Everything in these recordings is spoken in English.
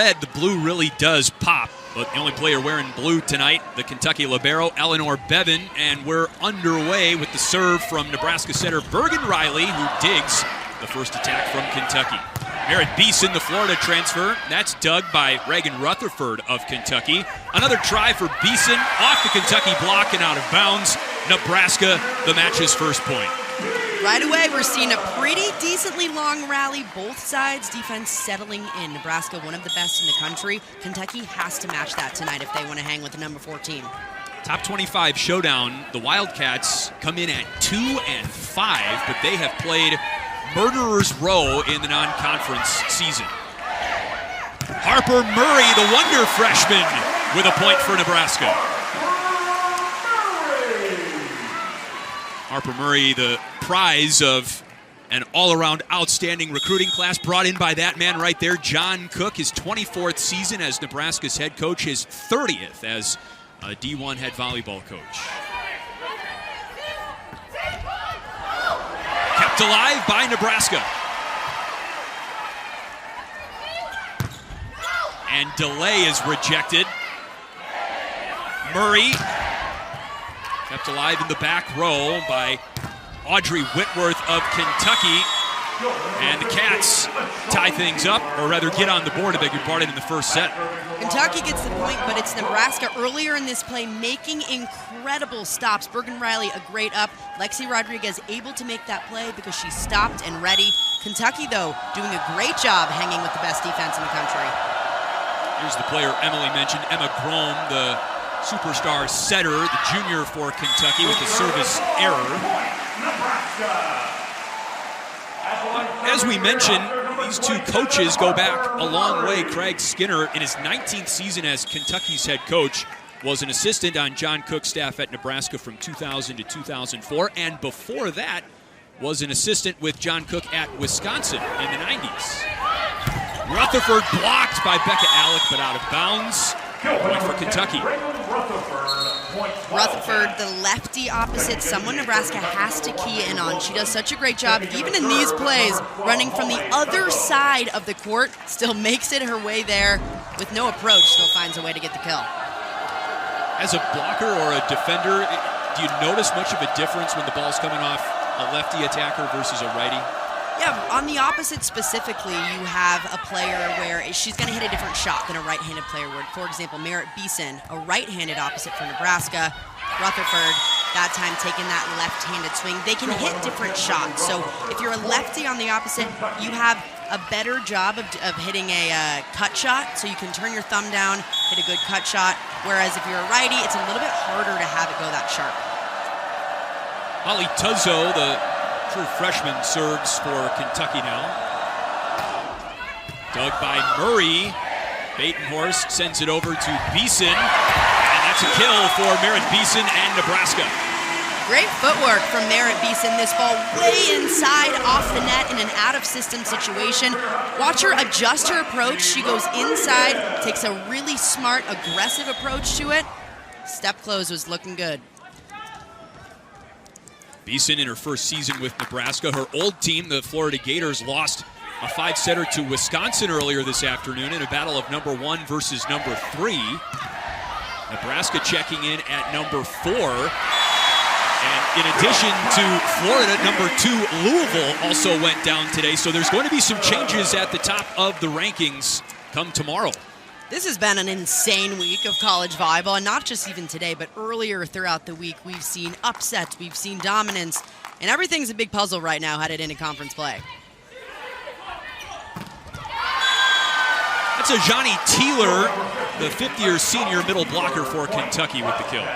red, the blue really does pop. But the only player wearing blue tonight, the Kentucky libero, Eleanor Bevan. And we're underway with the serve from Nebraska setter Bergen Riley, who digs the first attack from Kentucky. Merritt Beeson, the Florida transfer. That's dug by Reagan Rutherford of Kentucky. Another try for Beeson, off the Kentucky block and out of bounds. Nebraska, the match's first point. Right away, we're seeing a pretty decently long rally. Both sides defense settling in. Nebraska, one of the best in the country. Kentucky has to match that tonight if they want to hang with the number 4 team. Top 25 showdown. The Wildcats come in at 2-5, but they have played Murderer's Row in the non-conference season. Harper Murray, the wonder freshman, with a point for Nebraska. Harper Murray, the prize of an all-around outstanding recruiting class brought in by that man right there, John Cook, his 24th season as Nebraska's head coach, his 30th as a D1 head volleyball coach. Kept alive by Nebraska. And delay is rejected. Murray kept alive in the back row by Audrey Whitworth of Kentucky. And the Cats tie things up, or rather get on the board, I beg your pardon, in the first set. Kentucky gets the point, but it's Nebraska earlier in this play making incredible stops. Bergen Riley, a great up. Lexi Rodriguez able to make that play because she stopped and ready. Kentucky, though, doing a great job hanging with the best defense in the country. Here's the player Emily mentioned, Emma Grome, the superstar setter, the junior for Kentucky, with the service error. As we mentioned, these two coaches go back a long way. Craig Skinner, in his 19th season as Kentucky's head coach, was an assistant on John Cook's staff at Nebraska from 2000 to 2004, and before that was an assistant with John Cook at Wisconsin in the 90s. Rutherford blocked by Becca Alec, but out of bounds. Point for Kentucky. Rutherford, the lefty opposite, someone Nebraska has to key in on. She does such a great job, even in these plays, running from the other side of the court, still makes it her way there with no approach, still finds a way to get the kill. As a blocker or a defender, do you notice much of a difference when the ball's coming off a lefty attacker versus a righty? Yeah, on the opposite specifically, you have a player where she's going to hit a different shot than a right-handed player would. For example, Merritt Beeson, a right-handed opposite for Nebraska. Rutherford, that time taking that left-handed swing. They can hit different shots. So if you're a lefty on the opposite, you have a better job of hitting a cut shot. So you can turn your thumb down, hit a good cut shot. Whereas if you're a righty, it's a little bit harder to have it go that sharp. Holly Tuzzo, the true freshman, serves for Kentucky now. Dug by Murray. Batenhorst sends it over to Beeson. And that's a kill for Merritt Beeson and Nebraska. Great footwork from Merritt Beeson. This ball way inside off the net in an out-of-system situation. Watch her adjust her approach. She goes inside, takes a really smart, aggressive approach to it. Step close was looking good. Beeson in her first season with Nebraska. Her old team, the Florida Gators, lost a 5-setter to Wisconsin earlier this afternoon in a battle of number 1 versus number 3. Nebraska checking in at number 4. And in addition to Florida, number 2, Louisville, also went down today. So there's going to be some changes at the top of the rankings come tomorrow. This has been an insane week of college volleyball, and not just even today, but earlier throughout the week. We've seen upsets, we've seen dominance, and everything's a big puzzle right now headed into conference play. That's a Johnny Teeler, the fifth-year senior middle blocker for Kentucky with the kill.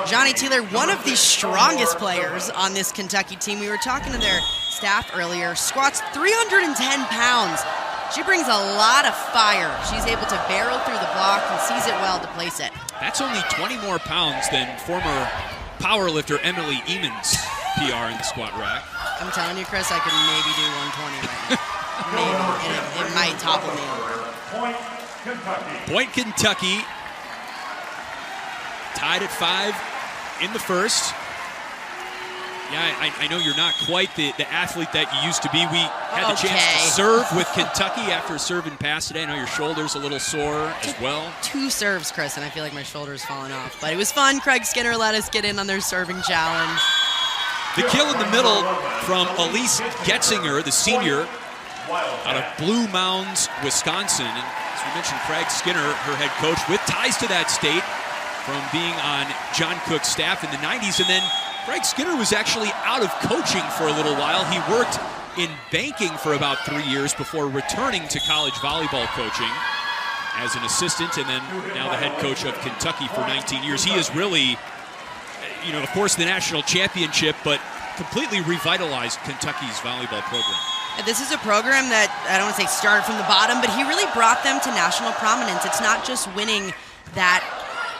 Johnny Teeler, one of the strongest players on this Kentucky team. We were talking to their staff earlier. Squats 310 pounds. She brings a lot of fire. She's able to barrel through the block and sees it well to place it. That's only 20 more pounds than former powerlifter Emily Eamon's PR in the squat rack. I'm telling you, Chris, I could maybe do 120 right now. Maybe, and it might topple me over. Point Kentucky. Tied at 5 in the first. Yeah, I know you're not quite the athlete that you used to be. We had the chance to serve with Kentucky after a serve and pass today. I know your shoulder's a little sore as well. 2 serves, Chris, and I feel like my shoulder's falling off. But it was fun. Craig Skinner let us get in on their serving challenge. The kill in the middle from Elise Getzinger, the senior, out of Blue Mounds, Wisconsin. And as we mentioned, Craig Skinner, her head coach, with ties to that state from being on John Cook's staff in the 90s. And then Craig Skinner was actually out of coaching for a little while. He worked in banking for about 3 years before returning to college volleyball coaching as an assistant, and then now the head coach of Kentucky for 19 years. He is really, of course, the national championship, but completely revitalized Kentucky's volleyball program. This is a program that, I don't want to say started from the bottom, but he really brought them to national prominence. It's not just winning that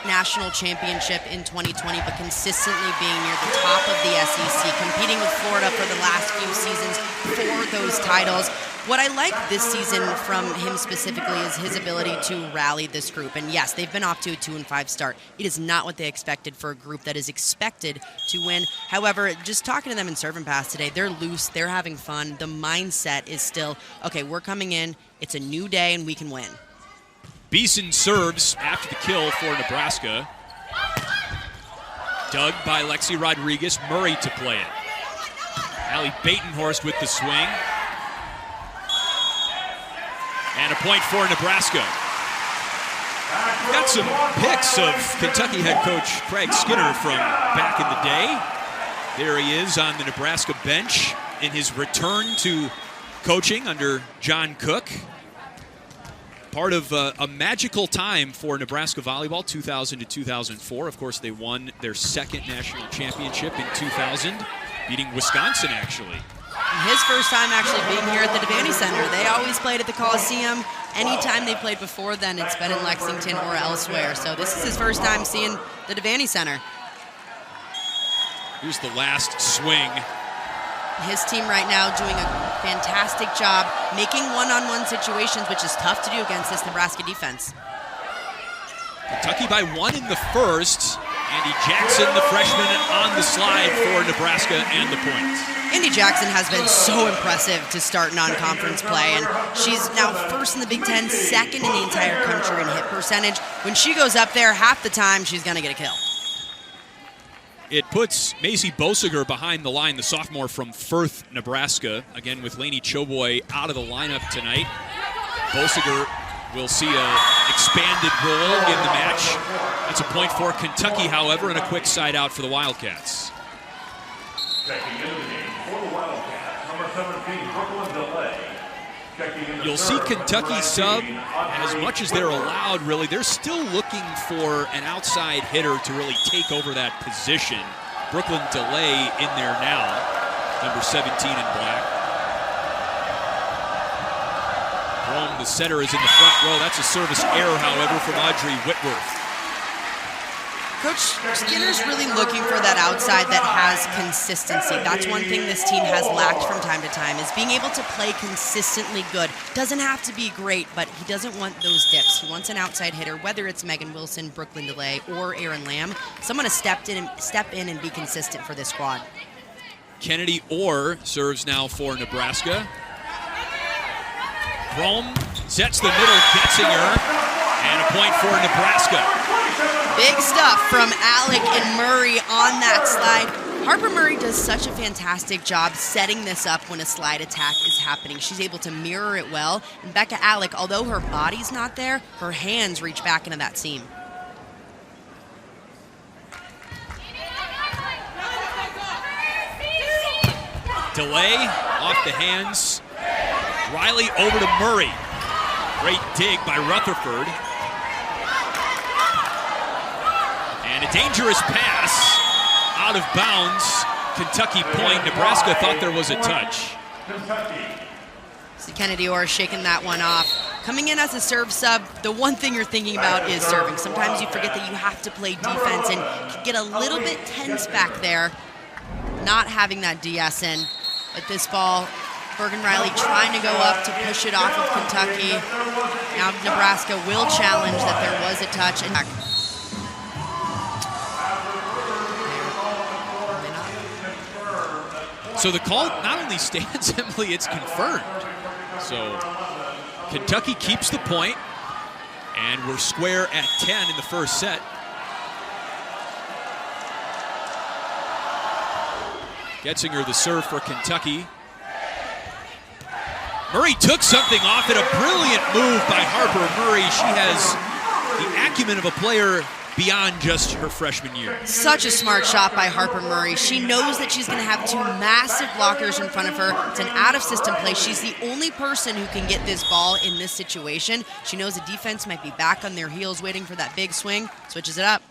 national championship in 2020, but consistently being near the top of the SEC, competing with Florida for the last few seasons for those titles. What I like this season from him specifically is his ability to rally this group. And yes, they've been off to a 2-5 start. It is not what they expected for a group that is expected to win. However, just talking to them in serve and pass today, they're loose, they're having fun. The mindset is still, okay, we're coming in, it's a new day, and we can win. Beeson serves after the kill for Nebraska. Dug by Lexi Rodriguez. Murray to play it. Allie Batenhorst with the swing. And a point for Nebraska. Got some pics of Kentucky head coach Craig Skinner from back in the day. There he is on the Nebraska bench in his return to coaching under John Cook. Part of a magical time for Nebraska volleyball, 2000 to 2004. Of course, they won their second national championship in 2000, beating Wisconsin, actually. His first time actually being here at the Devaney Center. They always played at the Coliseum. Anytime they played before then, it's been in Lexington or elsewhere. So this is his first time seeing the Devaney Center. Here's the last swing. His team right now doing a fantastic job making one-on-one situations, which is tough to do against this Nebraska defense. Kentucky by 1 in the first. Andy Jackson, the freshman, on the slide for Nebraska and the points. Andy Jackson has been so impressive to start non-conference play, and she's now first in the Big Ten, second in the entire country in hit percentage. When she goes up there, half the time she's going to get a kill. It puts Maisie Bosiger behind the line, the sophomore from Firth, Nebraska. Again, with Lainey Choboy out of the lineup tonight. Bosiger will see an expanded role in the match. That's a point for Kentucky, however, and a quick side out for the Wildcats. You'll see Kentucky sub as much as they're allowed, really. They're still looking for an outside hitter to really take over that position. Brooklyn DeLay in there now, number 17 in black. Rome, the setter, is in the front row. That's a service error, however, from Audrey Whitworth. Coach Skinner's really looking for that outside that has consistency. That's one thing this team has lacked from time to time, is being able to play consistently good. Doesn't have to be great, but he doesn't want those dips. He wants an outside hitter, whether it's Megan Wilson, Brooklyn DeLay, or Erin Lamb. Someone to step in and be consistent for this squad. Kennedy Orr serves now for Nebraska. Rome sets the middle, Getzinger, and a point for Nebraska. Big stuff from Alec and Murray on that slide. Harper Murray does such a fantastic job setting this up when a slide attack is happening. She's able to mirror it well. And Becca Alec, although her body's not there, her hands reach back into that seam. Delay off the hands. Riley over to Murray. Great dig by Rutherford. And a dangerous pass out of bounds. Kentucky point. Nebraska thought there was a touch. See Kennedy Orr shaking that one off. Coming in as a serve sub, the one thing you're thinking about is serving. Sometimes you forget that you have to play defense and get a little bit tense back there, not having that DS in. But this ball, Bergen Riley trying to go up to push it off of Kentucky. Now Nebraska will challenge that there was a touch. And So the call not only stands, Emily, it's confirmed. So Kentucky keeps the point, and we're square at 10 in the first set. Getzinger the serve for Kentucky. Murray took something off it. A brilliant move by Harper Murray. She has the acumen of a player beyond just her freshman year. Such a smart shot by Harper Murray. She knows that she's going to have two massive blockers in front of her. It's an out-of-system play. She's the only person who can get this ball in this situation. She knows the defense might be back on their heels waiting for that big swing. Switches it up.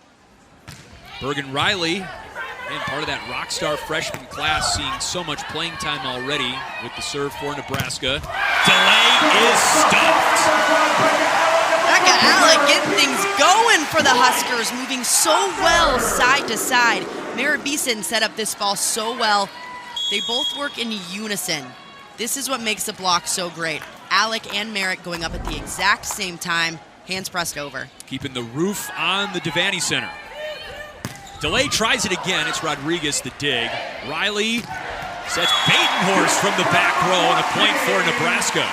Bergen Riley, and part of that rock star freshman class, seeing so much playing time already with the serve for Nebraska. Delay is stopped. Becca Alec getting things going for the Huskers, moving so well side to side. Merritt Beeson set up this ball so well. They both work in unison. This is what makes the block so great. Alec and Merritt going up at the exact same time, hands pressed over. Keeping the roof on the Devaney Center. Delay tries it again. It's Rodriguez the dig. Riley sets Batenhorst from the back row, and a point for Nebraska.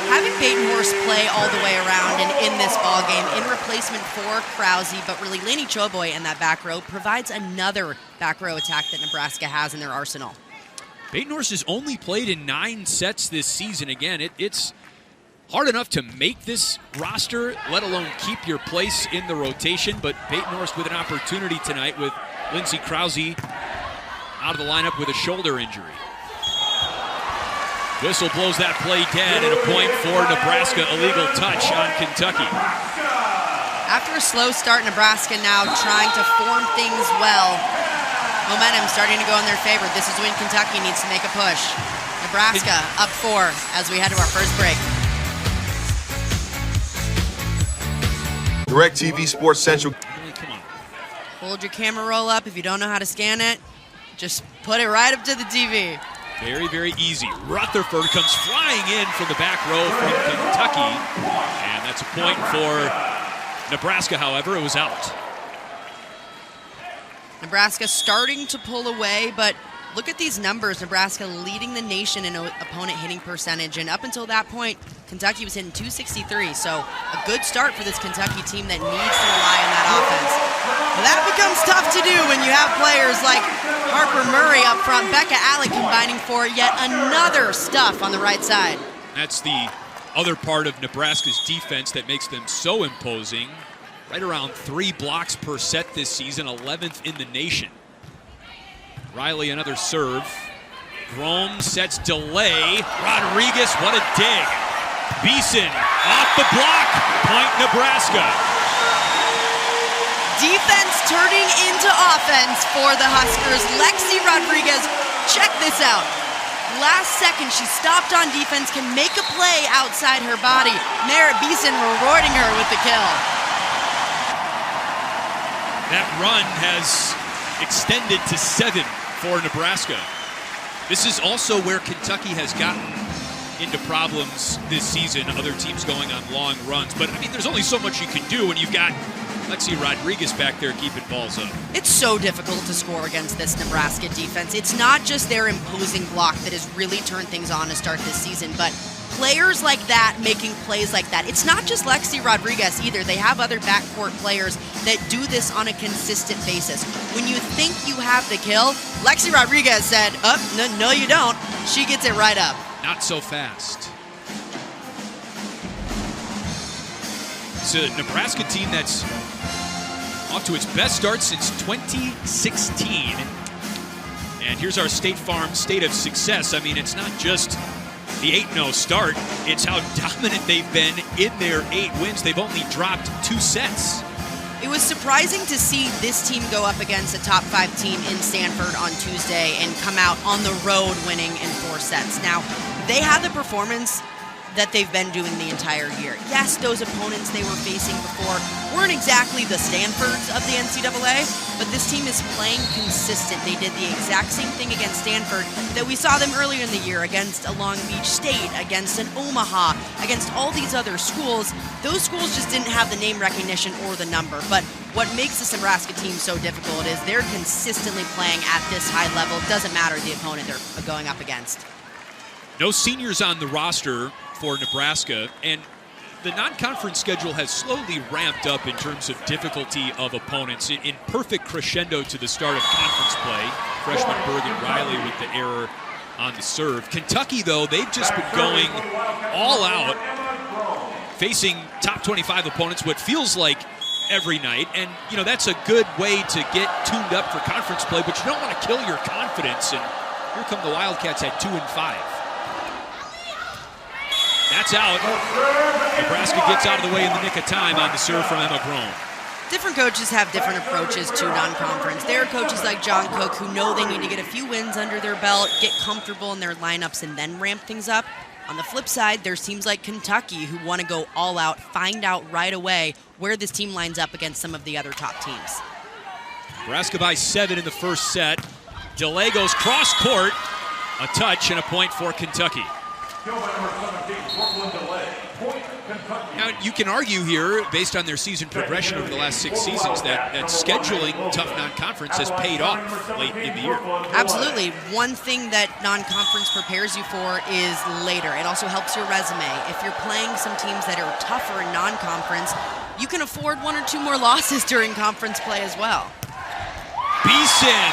Having Batenhorst play all the way around and in this ball game in replacement for Krause, but really Lainey Choboy in that back row provides another back row attack that Nebraska has in their arsenal. Batenhorst has only played in 9 sets this season. Again, it's hard enough to make this roster, let alone keep your place in the rotation, but Batenhorst with an opportunity tonight with Lindsey Krause out of the lineup with a shoulder injury. Whistle blows that play dead, and a point for Nebraska. Illegal touch on Kentucky. After a slow start, Nebraska now trying to form things well. Momentum starting to go in their favor. This is when Kentucky needs to make a push. Nebraska up 4 as we head to our first break. DirecTV Sports Central. Come on. Hold your camera roll up. If you don't know how to scan it, just put it right up to the TV. Very, very easy. Rutherford comes flying in from the back row from Kentucky. And that's a point for Nebraska, however. It was out. Nebraska starting to pull away, but look at these numbers. Nebraska leading the nation in opponent hitting percentage. And up until that point, Kentucky was hitting .263. So a good start for this Kentucky team that needs to rely on that offense. Well, that becomes tough to do when you have players like Harper Murray up front, Becca Alec combining for yet another stuff on the right side. That's the other part of Nebraska's defense that makes them so imposing. Right around 3 blocks per set this season, 11th in the nation. Riley another serve. Grom sets delay. Rodriguez, what a dig. Beeson off the block. Point Nebraska. Defense turning into offense for the Huskers. Lexi Rodriguez, check this out. Last second, she stopped on defense, can make a play outside her body. Merritt Beeson rewarding her with the kill. That run has extended to 7 for Nebraska. This is also where Kentucky has gotten into problems this season, other teams going on long runs. But, I mean, there's only so much you can do when you've got Lexi Rodriguez back there keeping balls up. It's so difficult to score against this Nebraska defense. It's not just their imposing block that has really turned things on to start this season, but players like that making plays like that. It's not just Lexi Rodriguez either. They have other backcourt players that do this on a consistent basis. When you think you have the kill, Lexi Rodriguez said, oh, no you don't. She gets it right up. Not so fast. It's a Nebraska team that's off to its best start since 2016. And here's our State Farm state of success. I mean, it's not just the 8-0 start. It's how dominant they've been in their 8 wins. They've only dropped 2 sets. It was surprising to see this team go up against a top 5 team in Stanford on Tuesday and come out on the road winning in 4 sets. Now, they had the performance, that they've been doing the entire year. Yes, those opponents they were facing before weren't exactly the Stanfords of the NCAA, but this team is playing consistent. They did the exact same thing against Stanford that we saw them earlier in the year against a Long Beach State, against an Omaha, against all these other schools. Those schools just didn't have the name recognition or the number, but what makes this Nebraska team so difficult is they're consistently playing at this high level. It doesn't matter the opponent they're going up against. No seniors on the roster for Nebraska, and the non-conference schedule has slowly ramped up in terms of difficulty of opponents in perfect crescendo to the start of conference play. Freshman Bergen Riley with the error on the serve. Kentucky, though, they've just been going all out, facing top 25 opponents, what feels like every night. And, you know, that's a good way to get tuned up for conference play, but you don't want to kill your confidence. And here come the Wildcats at 2-5. That's out. Nebraska gets out of the way in the nick of time on the serve from Emma Grohm. Different coaches have different approaches to non-conference. There are coaches like John Cook who know they need to get a few wins under their belt, get comfortable in their lineups, and then ramp things up. On the flip side, there's teams like Kentucky who want to go all out, find out right away where this team lines up against some of the other top teams. Nebraska by 7 in the first set. DeLay goes cross court. A touch and a point for Kentucky. Now, you can argue here, based on their season progression over the last 6 seasons, that scheduling tough non-conference has paid off late in the year. Absolutely. One thing that non-conference prepares you for is later. It also helps your resume. If you're playing some teams that are tougher in non-conference, you can afford 1 or 2 more losses during conference play as well. Beeson.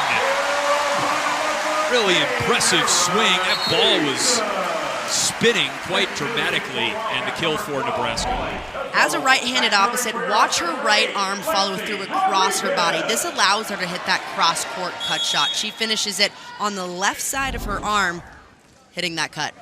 Really impressive swing. That ball was spinning quite dramatically, and the kill for Nebraska. As a right-handed opposite, watch her right arm follow through across her body. This allows her to hit that cross-court cut shot. She finishes it on the left side of her arm, hitting that cut.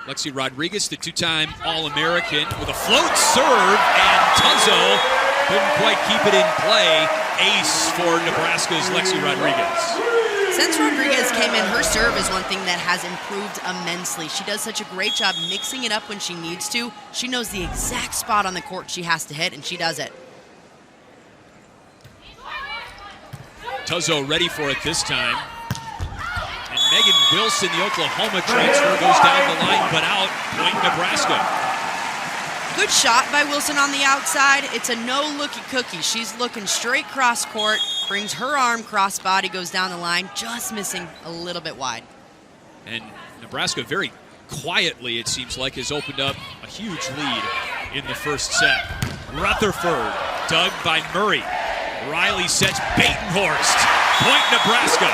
Lexi Rodriguez, the 2-time All-American, with a float serve, and Tuzzo couldn't quite keep it in play. Ace for Nebraska's Lexi Rodriguez. Since Rodriguez came in, her serve is one thing that has improved immensely. She does such a great job mixing it up when she needs to. She knows the exact spot on the court she has to hit, and she does it. Tuzzo ready for it this time. And Megan Wilson, the Oklahoma transfer, goes down the line, but out. Point Nebraska. Good shot by Wilson on the outside. It's a no-looky cookie. She's looking straight cross court, brings her arm cross body, goes down the line, just missing a little bit wide. And Nebraska very quietly, it seems like, has opened up a huge lead in the first set. Rutherford, dug by Murray. Riley sets Batenhorst. Point Nebraska.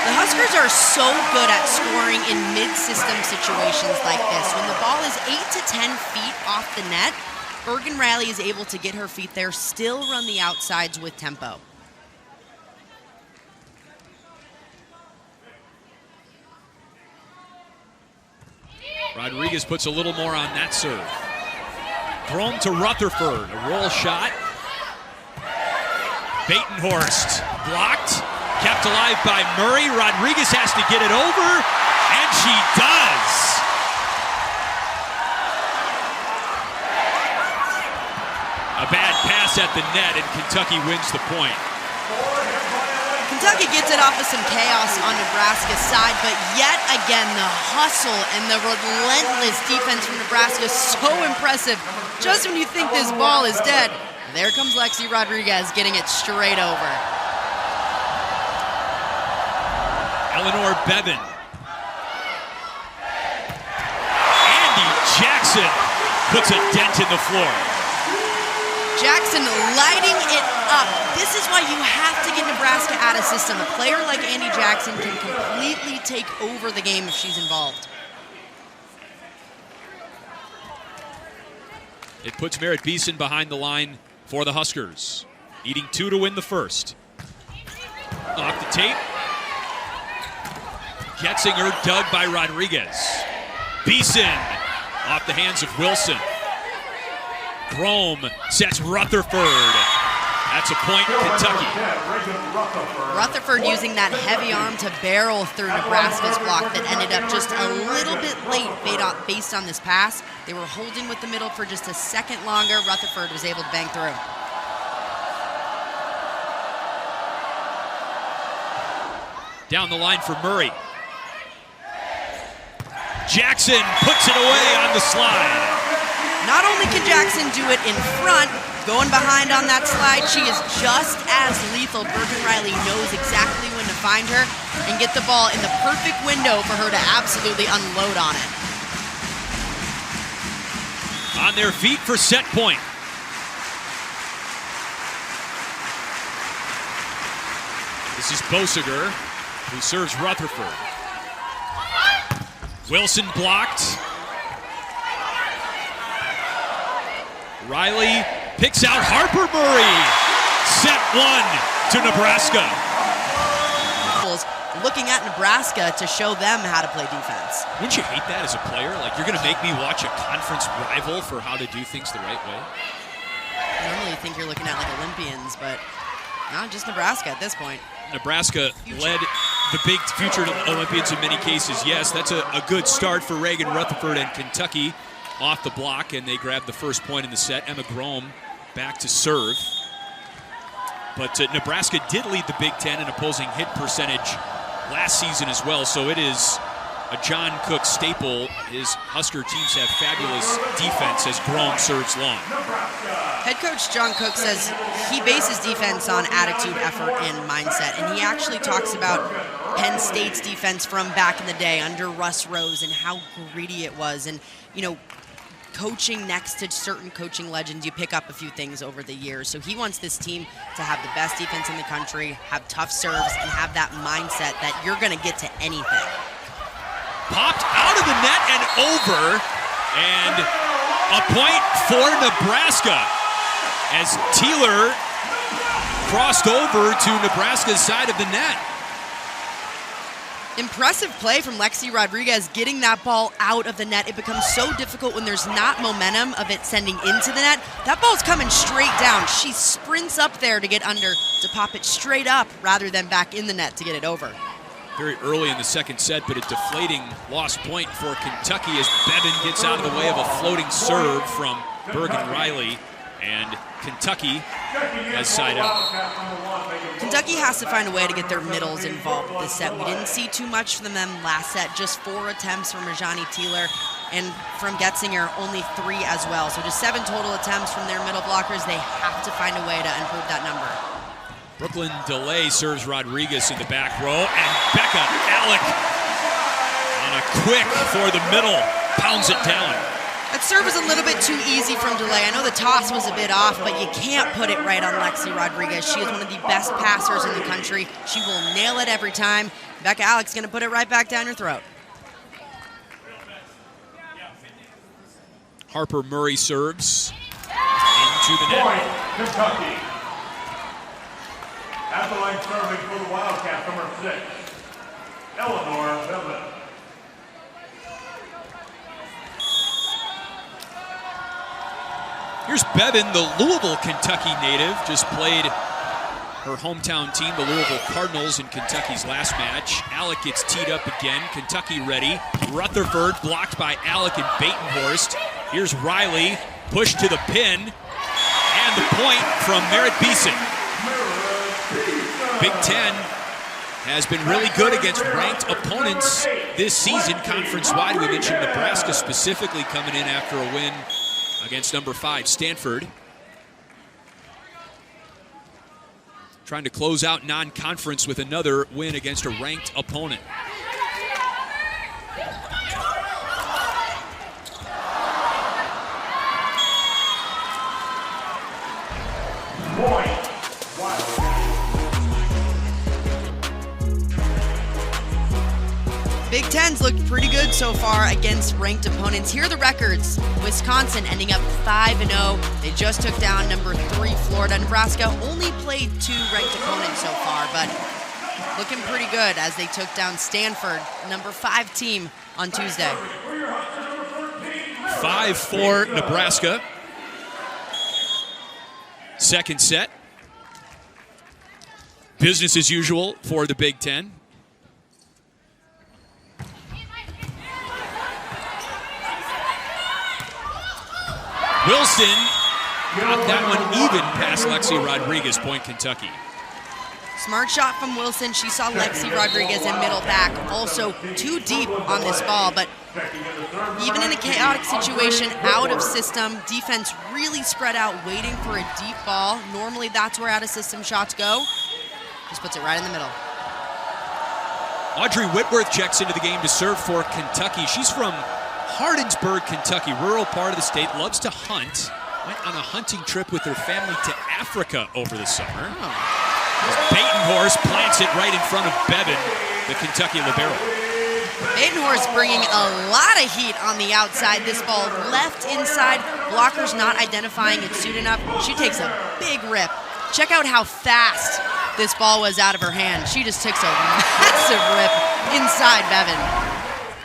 The Huskers are so good at scoring in mid-system situations like this. When the ball is 8 to 10 feet off the net, Bergen Riley is able to get her feet there, still run the outsides with tempo. Rodriguez puts a little more on that serve. Thrown to Rutherford, a roll shot. Batenhorst blocked. Kept alive by Murray. Rodriguez has to get it over, and she does. A bad pass at the net, and Kentucky wins the point. Kentucky gets it off of some chaos on Nebraska's side, but yet again, the hustle and the relentless defense from Nebraska is so impressive. Just when you think this ball is dead, there comes Lexi Rodriguez getting it straight over. Eleanor Bevan. Andy Jackson puts a dent in the floor. Jackson lighting it up. This is why you have to get Nebraska out of system. A player like Andy Jackson can completely take over the game if she's involved. It puts Merritt Beeson behind the line for the Huskers. Needing 2 to win the first. Off the tape. Getzinger dug by Rodriguez. Beeson off the hands of Wilson. Grohm sets Rutherford. That's a point, Kentucky. Rutherford using that heavy arm to barrel through Nebraska's block that ended up just a little bit late based on this pass. They were holding with the middle for just a second longer. Rutherford was able to bang through. Down the line for Murray. Jackson puts it away on the slide. Not only can Jackson do it in front, going behind on that slide, she is just as lethal. Bergen Riley knows exactly when to find her and get the ball in the perfect window for her to absolutely unload on it. On their feet for set point. This is Bosiger, who serves Rutherford. Wilson blocked. Riley picks out Harper Murray. Set one to Nebraska. Looking at Nebraska to show them how to play defense. Wouldn't you hate that as a player? Like, you're going to make me watch a conference rival for how to do things the right way? Normally you think you're looking at like Olympians, but not just Nebraska at this point. Nebraska led the big future Olympians in many cases. Yes, that's a good start for Reagan Rutherford and Kentucky off the block, and they grabbed the first point in the set. Emma Grome back to serve. But Nebraska did lead the Big Ten in opposing hit percentage last season as well, so it is a John Cook staple. His Husker teams have fabulous defense as Grome serves long. Head coach John Cook says he bases defense on attitude, effort, and mindset, and he actually talks about Penn State's defense from back in the day under Russ Rose and how gritty it was. And, you know, coaching next to certain coaching legends, you pick up a few things over the years. So he wants this team to have the best defense in the country, have tough serves, and have that mindset that you're going to get to anything. Popped out of the net and over, and a point for Nebraska as Teeler crossed over to Nebraska's side of the net. Impressive play from Lexi Rodriguez getting that ball out of the net. It becomes so difficult when there's not momentum of it sending into the net. That ball's coming straight down. She sprints up there to get under, to pop it straight up rather than back in the net to get it over. Very early in the second set, but a deflating lost point for Kentucky as Bevan gets out of the way of a floating serve from Bergen Riley, and Kentucky has side out. Kentucky has to find a way to get their middles involved with this set. We didn't see too much from them last set, just 4 attempts from Rajani Teeler, and from Getzinger, only 3 as well. So just 7 total attempts from their middle blockers. They have to find a way to improve that number. Brooklyn DeLay serves Rodriguez in the back row, and Becca Alec on a quick for the middle, pounds it down. That serve was a little bit too easy from DeLay. I know the toss was a bit off, but you can't put it right on Lexi Rodriguez. She is one of the best passers in the country. She will nail it every time. Becca Alec's going to put it right back down your throat. Harper Murray serves into the net. Point, Kentucky. At the line serving for the Wildcats, number 6, Eleanor Bevan. Here's Bevan, the Louisville, Kentucky native, just played her hometown team, the Louisville Cardinals, in Kentucky's last match. Alec gets teed up again. Kentucky ready. Rutherford blocked by Alec and Batenhorst. Here's Riley, pushed to the pin, and the point from Merritt Beeson. Big Ten has been really good against ranked opponents this season, conference-wide. We mentioned Nebraska specifically coming in after a win against number 5, Stanford. Trying to close out non-conference with another win against a ranked opponent. Big Ten's looked pretty good so far against ranked opponents. Here are the records. Wisconsin ending up 5-0. They just took down number 3 Florida. Nebraska only played 2 ranked opponents so far, but looking pretty good as they took down Stanford, number 5 team, on Tuesday. 5-4 Nebraska. Second set. Business as usual for the Big Ten. Wilson got that one even past Lexi Rodriguez, point Kentucky. Smart shot from Wilson. She saw Lexi Rodriguez in middle back, also too deep on this ball, but even in a chaotic situation, out of system, defense really spread out, waiting for a deep ball. Normally that's where out of system shots go. Just puts it right in the middle. Audrey Whitworth checks into the game to serve for Kentucky. She's from Hardinsburg, Kentucky, rural part of the state, loves to hunt. Went on a hunting trip with her family to Africa over the summer. Batenhorst plants it right in front of Bevan, the Kentucky libero. Batenhorst bringing a lot of heat on the outside. This ball left inside. Blockers not identifying it soon enough. She takes a big rip. Check out how fast this ball was out of her hand. She just takes a massive rip inside Bevan.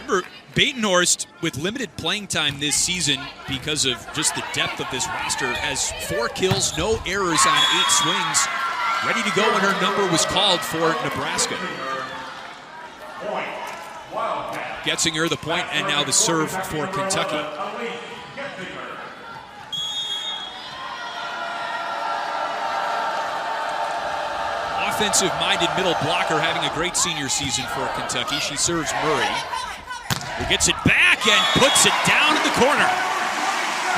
Remember, Batenhorst, with limited playing time this season because of just the depth of this roster, has 4 kills, no errors on 8 swings. Ready to go when her number was called for Nebraska. Getzinger the point, and now the serve for Kentucky. Offensive-minded middle blocker having a great senior season for Kentucky. She serves Murray, who gets it back and puts it down in the corner.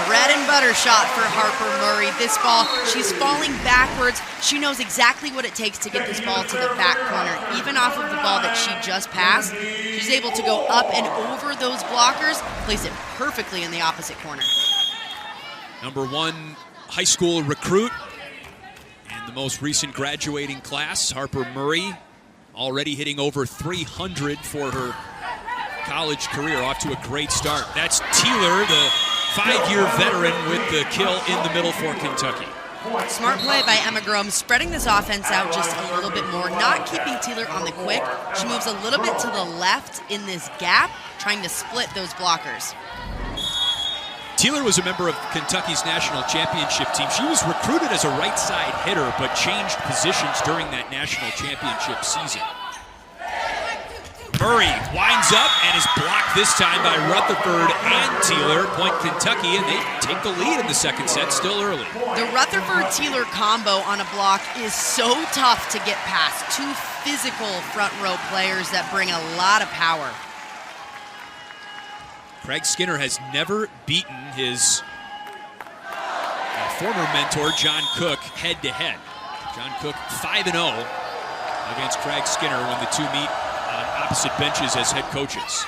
Bread and butter shot for Harper Murray. This ball, she's falling backwards. She knows exactly what it takes to get this ball to the back corner. Even off of the ball that she just passed, she's able to go up and over those blockers, place it perfectly in the opposite corner. Number 1 high school recruit and the most recent graduating class, Harper Murray, already hitting over 300 for her college career, off to a great start. That's Teeler, the 5-year veteran, with the kill in the middle for Kentucky. Smart play by Emma Grome, spreading this offense out just a little bit more, not keeping Teeler on the quick. She moves a little bit to the left in this gap, trying to split those blockers. Teeler was a member of Kentucky's national championship team. She was recruited as a right side hitter, but changed positions during that national championship season. Murray winds up and is blocked this time by Rutherford and Teeler, point Kentucky, and they take the lead in the second set, still early. The Rutherford-Teeler combo on a block is so tough to get past. 2 physical front row players that bring a lot of power. Craig Skinner has never beaten his former mentor, John Cook, head-to-head. John Cook 5-0 against Craig Skinner when the two meet on opposite benches as head coaches.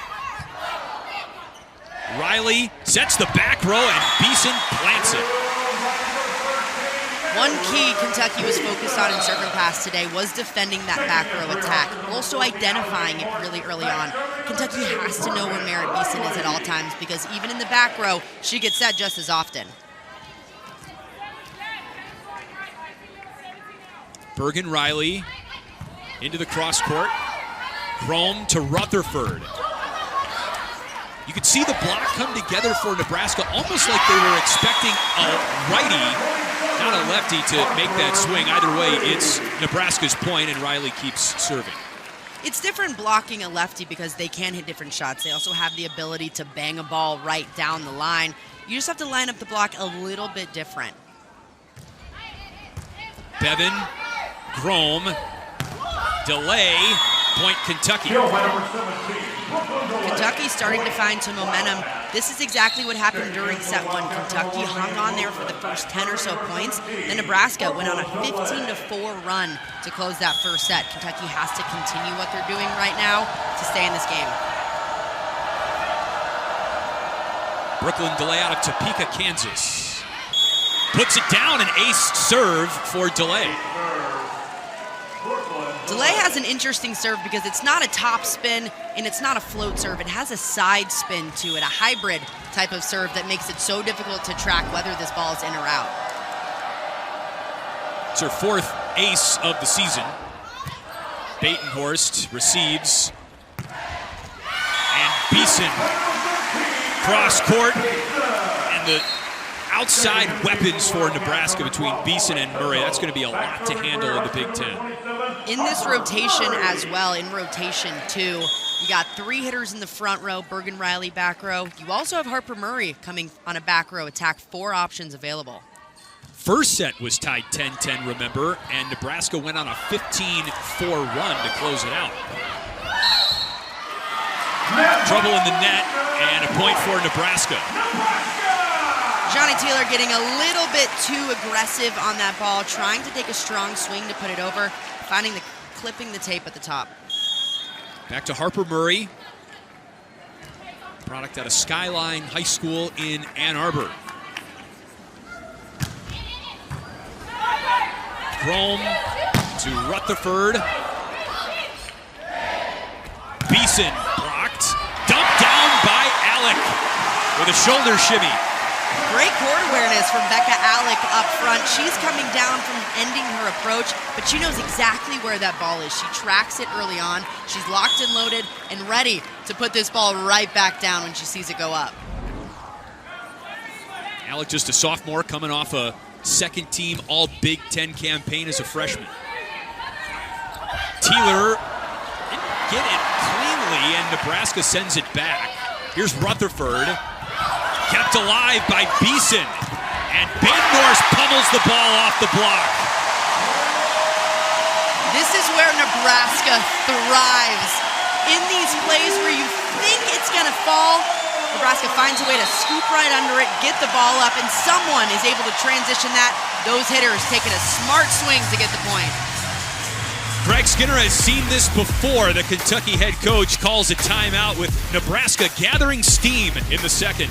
Riley sets the back row and Beeson plants it. One key Kentucky was focused on in serve and pass today was defending that back row attack, also identifying it really early on. Kentucky has to know where Merritt Beeson is at all times, because even in the back row, she gets that just as often. Bergen Riley into the cross court. Grome to Rutherford. You could see the block come together for Nebraska, almost like they were expecting a righty, not a lefty, to make that swing. Either way, it's Nebraska's point, and Riley keeps serving. It's different blocking a lefty because they can hit different shots. They also have the ability to bang a ball right down the line. You just have to line up the block a little bit different. Bevan, Grome, delay, point Kentucky. Kentucky starting to find some momentum. This is exactly what happened during set 1. Kentucky hung on there for the first 10 or so points. Then Nebraska went on a 15-4 run to close that first set. Kentucky has to continue what they're doing right now to stay in this game. Brooklyn delay out of Topeka, Kansas. Puts it down, an ace serve for delay. Delay has an interesting serve because it's not a top spin and it's not a float serve. It has a side spin to it, a hybrid type of serve that makes it so difficult to track whether this ball is in or out. It's her 4th ace of the season. Batenhorst receives. And Beeson cross court. And the outside weapons for Nebraska between Beeson and Murray. That's going to be a lot to handle in the Big Ten. In this rotation as well, in rotation 2, you got 3 hitters in the front row, Bergen Riley back row. You also have Harper Murray coming on a back row attack, 4 options available. First set was tied 10-10, remember, and Nebraska went on a 15-4 run to close it out. Trouble in the net, and a point for Nebraska. Johnny Taylor getting a little bit too aggressive on that ball, trying to take a strong swing to put it over, clipping the tape at the top. Back to Harper Murray, product out of Skyline High School in Ann Arbor. Rome to Rutherford. Beeson blocked. Dumped down by Alec with a shoulder shimmy. Great court awareness from Becca Alec up front. She's coming down from ending her approach, but she knows exactly where that ball is. She tracks it early on. She's locked and loaded and ready to put this ball right back down when she sees it go up. Alec, just a sophomore, coming off a second-team All-Big Ten campaign as a freshman. Taylor didn't get it cleanly, and Nebraska sends it back. Here's Rutherford, kept alive by Beeson, and Badenhorst pummels the ball off the block. This is where Nebraska thrives. In these plays where you think it's going to fall, Nebraska finds a way to scoop right under it, get the ball up, and someone is able to transition that. Those hitters taking a smart swing to get the point. Craig Skinner has seen this before. The Kentucky head coach calls a timeout with Nebraska gathering steam in the second.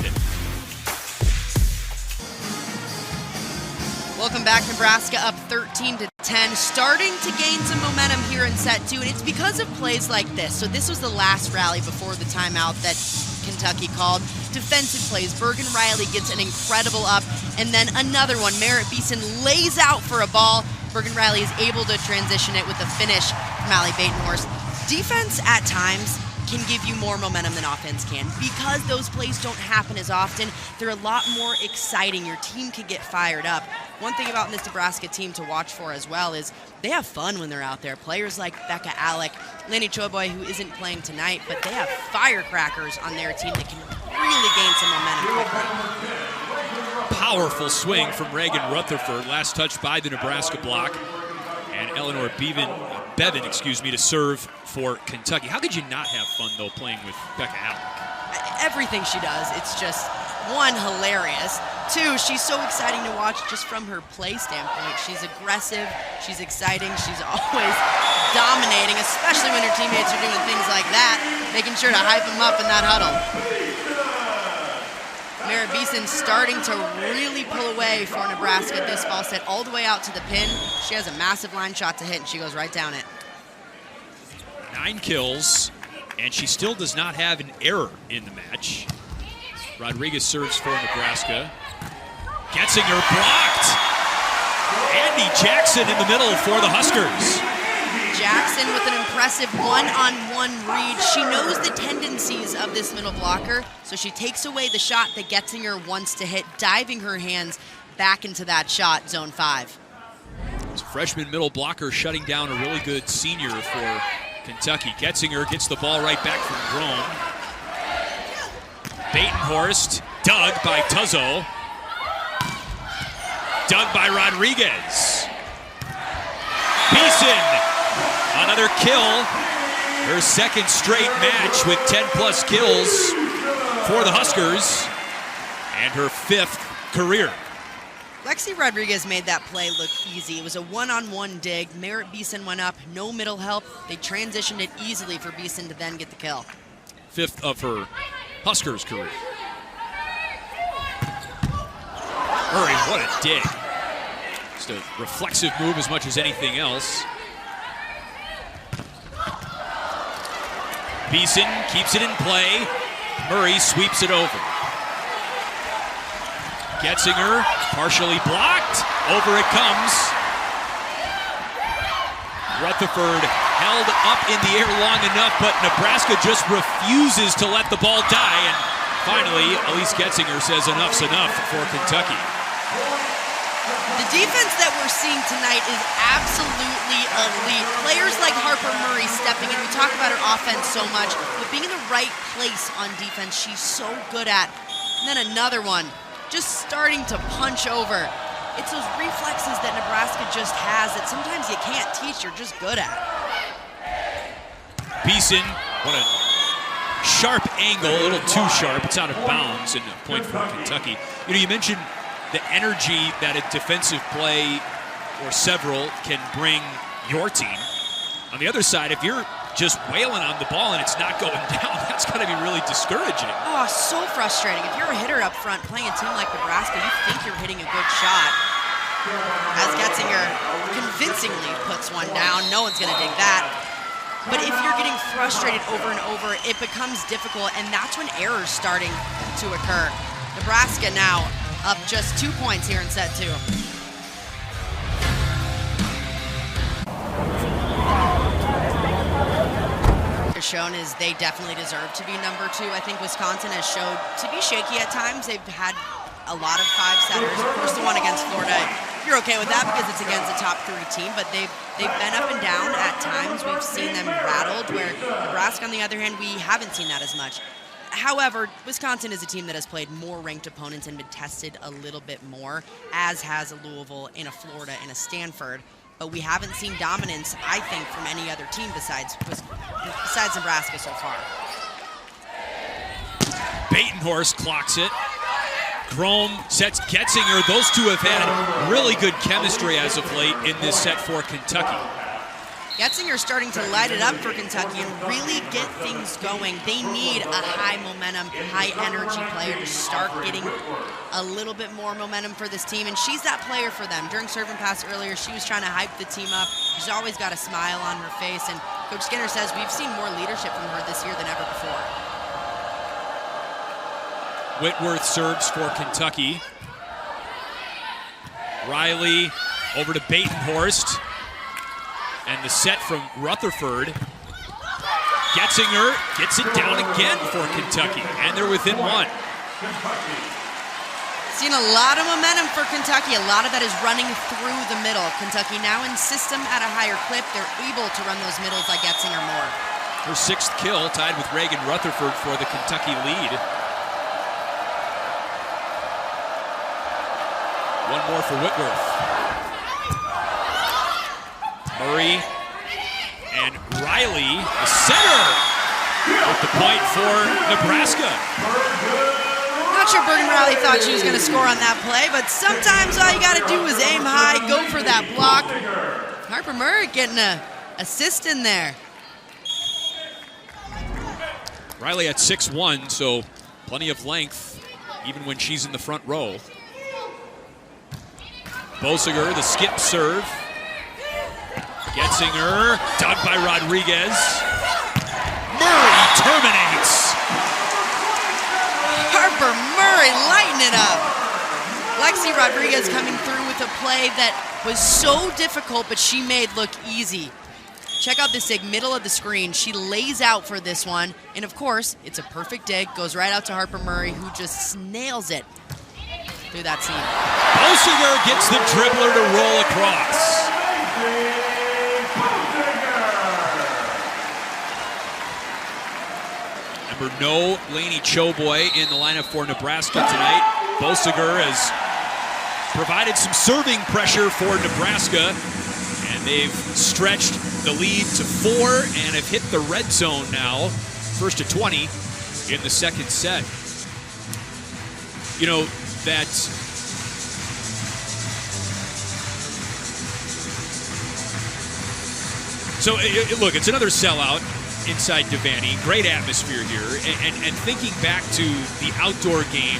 Welcome back, Nebraska up 13-10, starting to gain some momentum here in set 2, and it's because of plays like this. So this was the last rally before the timeout that Kentucky called. Defensive plays. Bergen Riley gets an incredible up, and then another one. Merritt Beeson lays out for a ball. Bergen Riley is able to transition it with a finish from Allie Badenhorst. Defense at times can give you more momentum than offense can. Because those plays don't happen as often, they're a lot more exciting. Your team can get fired up. One thing about this Nebraska team to watch for as well is they have fun when they're out there. Players like Becca Alec, Lanny Choboy, who isn't playing tonight, but they have firecrackers on their team that can really gain some momentum quickly. Powerful swing from Reagan Rutherford, last touch by the Nebraska block. And Eleanor Bevan, to serve for Kentucky. How could you not have fun, though, playing with Becca Alec? Everything she does, it's just, 1, hilarious. 2, she's so exciting to watch just from her play standpoint. She's aggressive, she's exciting, she's always dominating, especially when her teammates are doing things like that, making sure to hype them up in that huddle. Merritt Beeson starting to really pull away for Nebraska. This ball set all the way out to the pin. She has a massive line shot to hit, and she goes right down it. 9 kills, and she still does not have an error in the match. Rodriguez serves for Nebraska. Getzinger blocked. Andy Jackson in the middle for the Huskers. Jackson with an impressive one-on-one read. She knows the tendencies of this middle blocker, so she takes away the shot that Getzinger wants to hit, diving her hands back into that shot, zone 5. It's a freshman middle blocker shutting down a really good senior for Kentucky. Getzinger gets the ball right back from Rome. Badenhorst, dug by Tuzzo. Dug by Rodriguez. Beeson, another kill. Her second straight match with 10-plus kills for the Huskers, and her 5th career. Lexi Rodriguez made that play look easy. It was a one-on-one dig. Merritt Beeson went up, no middle help. They transitioned it easily for Beeson to then get the kill. 5th of her Huskers career. Murray, what a dig. Just a reflexive move as much as anything else. Beeson keeps it in play. Murray sweeps it over. Getzinger partially blocked. Over it comes. Rutherford held up in the air long enough, but Nebraska just refuses to let the ball die. And finally, Elise Getzinger says enough's enough for Kentucky. The defense that we're seeing tonight is absolutely elite. Players like Harper Murray stepping in. We talk about her offense so much, but being in the right place on defense, she's so good at. And then another one, just starting to punch over. It's those reflexes that Nebraska just has that sometimes you can't teach, you're just good at. Beeson, what a sharp angle, a little too sharp. It's out of bounds and a point for Kentucky. You know, you mentioned the energy that a defensive play or several can bring your team. On the other side, if you're just wailing on the ball and it's not going down, that's got to be really discouraging. Oh, so frustrating. If you're a hitter up front playing a team like Nebraska, you think you're hitting a good shot. As Getzinger convincingly puts one down, no one's going to dig that. But if you're getting frustrated over and over, it becomes difficult, and that's when errors starting to occur. Nebraska now up just 2 points here in set 2. Shown is they definitely deserve to be number 2. I think Wisconsin has showed to be shaky at times. They've had a lot of 5-setters. Of course, the one against Florida, you're okay with that because it's against a top 3 team, but they've been up and down at times. We've seen them rattled, where Nebraska, on the other hand, we haven't seen that as much. However, Wisconsin is a team that has played more ranked opponents and been tested a little bit more, as has a Louisville and a Florida and a Stanford. But we haven't seen dominance, I think, from any other team besides Nebraska so far. Batenhorst clocks it. Grom sets Getzinger. Those two have had really good chemistry as of late in this set for Kentucky. Getzinger starting to light it up for Kentucky and really get things going. They need a high momentum, high energy player to start getting a little bit more momentum for this team, and she's that player for them. During serve and pass earlier, she was trying to hype the team up. She's always got a smile on her face, and Coach Skinner says we've seen more leadership from her this year than ever before. Whitworth serves for Kentucky. Riley over to Batenhorst. And the set from Rutherford. Getzinger gets it down again for Kentucky, and they're within 1. Seen a lot of momentum for Kentucky. A lot of that is running through the middle. Kentucky now in system at a higher clip. They're able to run those middles like Getzinger more. Her 6th kill, tied with Reagan Rutherford for the Kentucky lead. One more for Whitworth. Murray and Riley, the center, with the point for Nebraska. Not sure Bergen Riley thought she was going to score on that play, but sometimes all you got to do is aim high, go for that block. Harper Murray getting an assist in there. Riley at 6'1", so plenty of length, even when she's in the front row. Bosiger, the skip serve. Getzinger, dug by Rodriguez. Murray terminates. Harper Murray lighting it up. Lexi Rodriguez coming through with a play that was so difficult, but she made look easy. Check out this dig, middle of the screen. She lays out for this one, and of course, it's a perfect dig. Goes right out to Harper Murray, who just nails it through that seam. Bosiger gets the dribbler to roll across. Remember, no Lainey Choboy in the lineup for Nebraska tonight. Bosiger has provided some serving pressure for Nebraska, and they've stretched the lead to 4 and have hit the red zone now, first to 20 in the second set. You know, that so look, it's another sellout inside Devaney. Great atmosphere here, and thinking back to the outdoor game.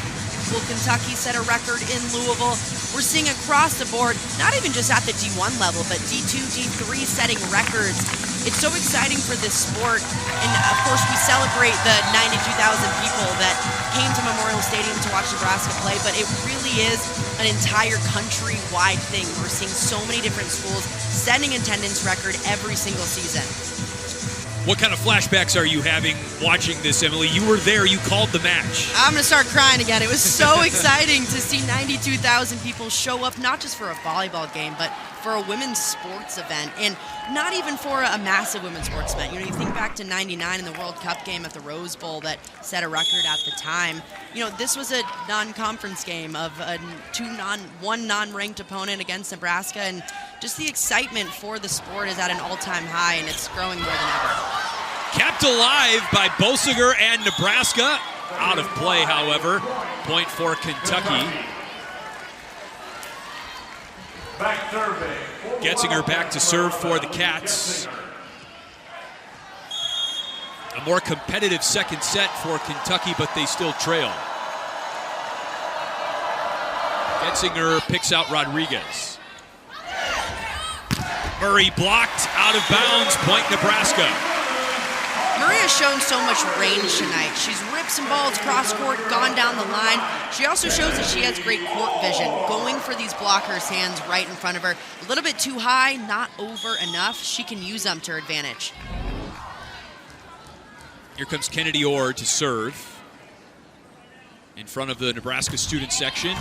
Will Kentucky set a record in Louisville? We're seeing across the board, not even just at the D1 level, but D2, D3 setting records. It's so exciting for this sport, and of course we celebrate the 92,000 people that came to Memorial Stadium to watch Nebraska play, but it really is an entire country-wide thing. We're seeing so many different schools setting attendance record every single season. What kind of flashbacks are you having watching this, Emily? You were there. You called the match. I'm going to start crying again. It was so exciting to see 92,000 people show up, not just for a volleyball game, but for a women's sports event, and not even for a massive women's sports event. You know, you think back to 99 in the World Cup game at the Rose Bowl that set a record at the time. You know, this was a non-conference game of one non-ranked opponent against Nebraska, and just the excitement for the sport is at an all-time high, and it's growing more than ever. Kept alive by Bolsiger and Nebraska. Out of play, however. Point for Kentucky. Getzinger back to serve for the Cats. A more competitive second set for Kentucky, but they still trail. Getzinger picks out Rodriguez. Murray blocked, out of bounds, point Nebraska. Murray has shown so much range tonight. She's ripped some balls cross court, gone down the line. She also shows that she has great court vision, going for these blockers' hands right in front of her. A little bit too high, not over enough. She can use them to her advantage. Here comes Kennedy Orr to serve in front of the Nebraska student section.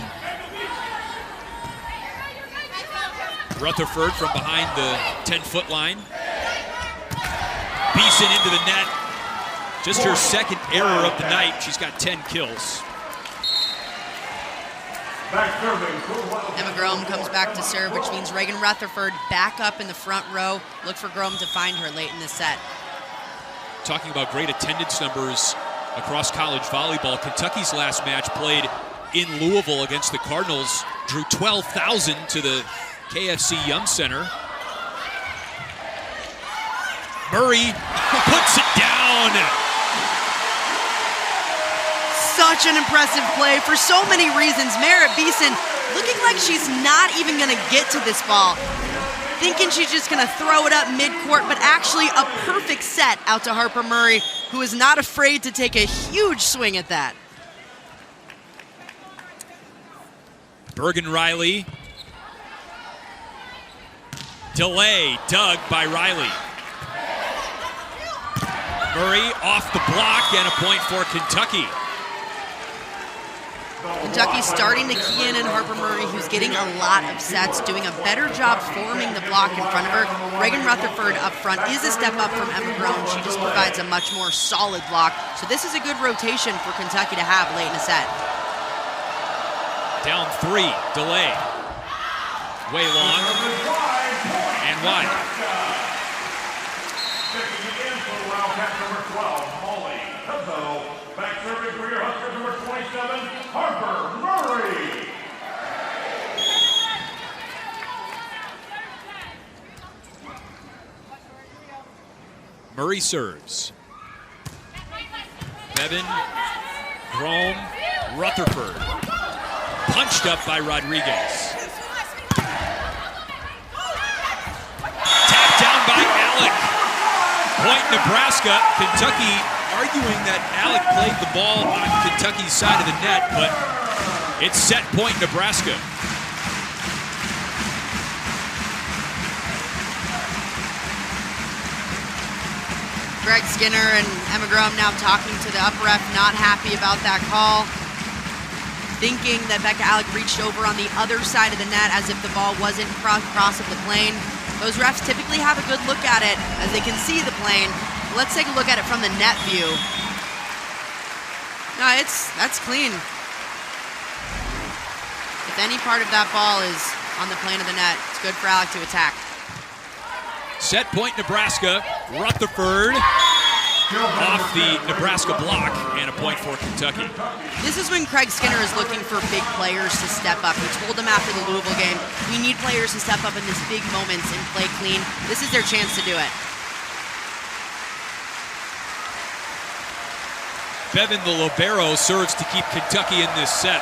Rutherford from behind the 10-foot line. Beeson into the net. Just her second error of the night. She's got 10 kills. Emma Grome comes back to serve, which means Reagan Rutherford back up in the front row. Look for Grome to find her late in the set. Talking about great attendance numbers across college volleyball, Kentucky's last match played in Louisville against the Cardinals drew 12,000 to the KFC Yum Center. Murray puts it down. Such an impressive play for so many reasons. Merritt Beeson looking like she's not even going to get to this ball. Thinking she's just going to throw it up mid-court, but actually a perfect set out to Harper Murray, who is not afraid to take a huge swing at that. Bergen Riley. Delay dug by Riley. Murray off the block and a point for Kentucky. Kentucky's starting to key in Harper Murray, who's getting a lot of sets, doing a better job forming the block in front of her. Reagan Rutherford up front is a step up from Emma Grome. She just provides a much more solid block. So this is a good rotation for Kentucky to have late in the set. Down 3, delay. Way long and wide. Murray serves. Bevan, Grome, Rutherford. Punched up by Rodriguez. Tapped down by Alec. Point Nebraska. Kentucky arguing that Alec played the ball on Kentucky's side of the net, but it's set point Nebraska. Greg Skinner and Emma Grome now talking to the up ref, not happy about that call. Thinking that Becca Alec reached over on the other side of the net as if the ball wasn't cross of the plane. Those refs typically have a good look at it as they can see the plane. Let's take a look at it from the net view. No, that's clean. If any part of that ball is on the plane of the net, it's good for Alec to attack. Set point Nebraska. Rutherford off the Nebraska block and a point for Kentucky. This is when Craig Skinner is looking for big players to step up. He told them after the Louisville game, we need players to step up in these big moments and play clean. This is their chance to do it. Bevan, the libero, serves to keep Kentucky in this set.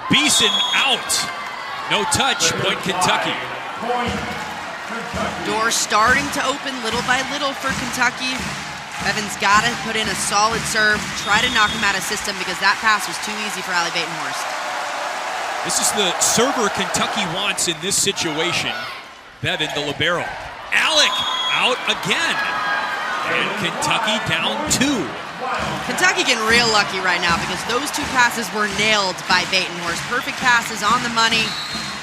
Beeson out. No touch, point Kentucky. Door starting to open little by little for Kentucky. Bevan's got to put in a solid serve, try to knock him out of system because that pass was too easy for Allie Batenhorst. This is the server Kentucky wants in this situation. Bevan, the libero. Alec out again. And Kentucky down 2. Kentucky getting real lucky right now because those 2 passes were nailed by Batenhorst. Perfect passes on the money.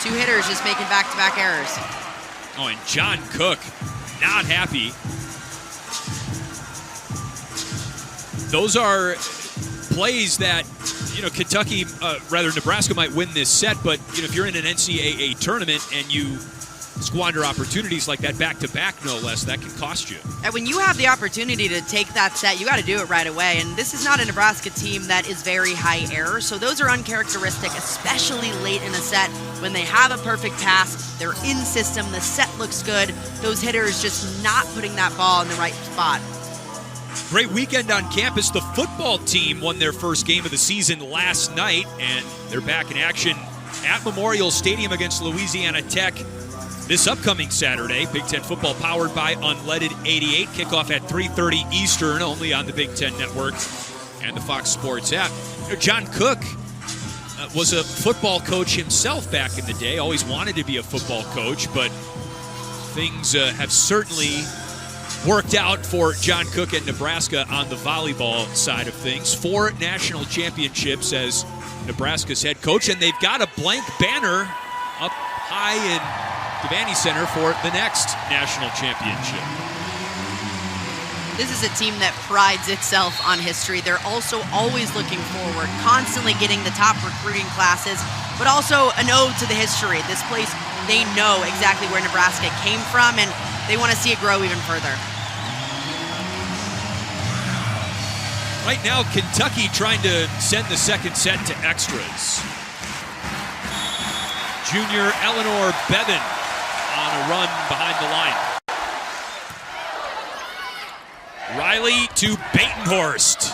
2 hitters just making back-to-back errors. Oh, and John Cook not happy. Those are plays that, Kentucky, Nebraska might win this set, but, if you're in an NCAA tournament and you squander opportunities like that back-to-back, no less, that can cost you. And when you have the opportunity to take that set, you got to do it right away. And this is not a Nebraska team that is very high error, so those are uncharacteristic, especially late in a set when they have a perfect pass, they're in system, the set looks good, those hitters just not putting that ball in the right spot. Great weekend on campus. The football team won their first game of the season last night, and they're back in action at Memorial Stadium against Louisiana Tech this upcoming Saturday. Big Ten football powered by Unleaded 88. Kickoff at 3:30 Eastern, only on the Big Ten Network and the Fox Sports app. John Cook was a football coach himself back in the day. Always wanted to be a football coach, but things have certainly worked out for John Cook and Nebraska on the volleyball side of things. 4 national championships as Nebraska's head coach, and they've got a blank banner up high in Devaney Center for the next national championship. This is a team that prides itself on history. They're also always looking forward, constantly getting the top recruiting classes, but also an ode to the history. This place, they know exactly where Nebraska came from, and they want to see it grow even further. Right now, Kentucky trying to send the second set to extras. Junior Eleanor Bevan on a run behind the line. Riley to Batenhorst.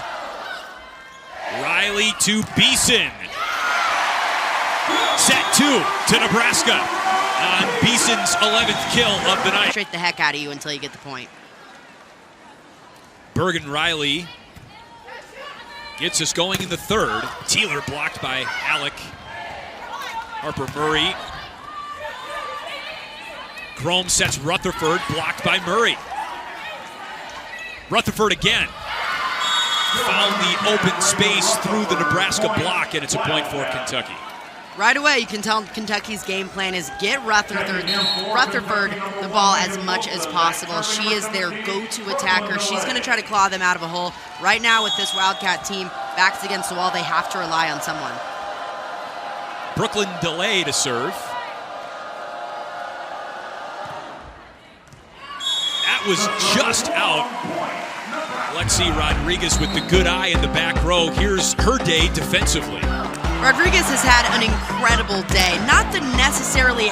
Riley to Beeson. Set 2 to Nebraska on Beeson's 11th kill of the night. Frustrate the heck out of you until you get the point. Bergen Riley gets us going in the third. Teeler blocked by Alec. Harper Murray. Grome sets Rutherford, blocked by Murray. Rutherford again. Found the open space through the Nebraska block, and it's a point for Kentucky. Right away, you can tell Kentucky's game plan is get Rutherford the ball as much as possible. She is their go-to attacker. She's going to try to claw them out of a hole. Right now with this Wildcat team, backs against the wall, they have to rely on someone. Brooklyn DeLay to serve. That was just out. Lexi Rodriguez with the good eye in the back row. Here's her day defensively. Rodriguez has had an incredible day. Not the necessarily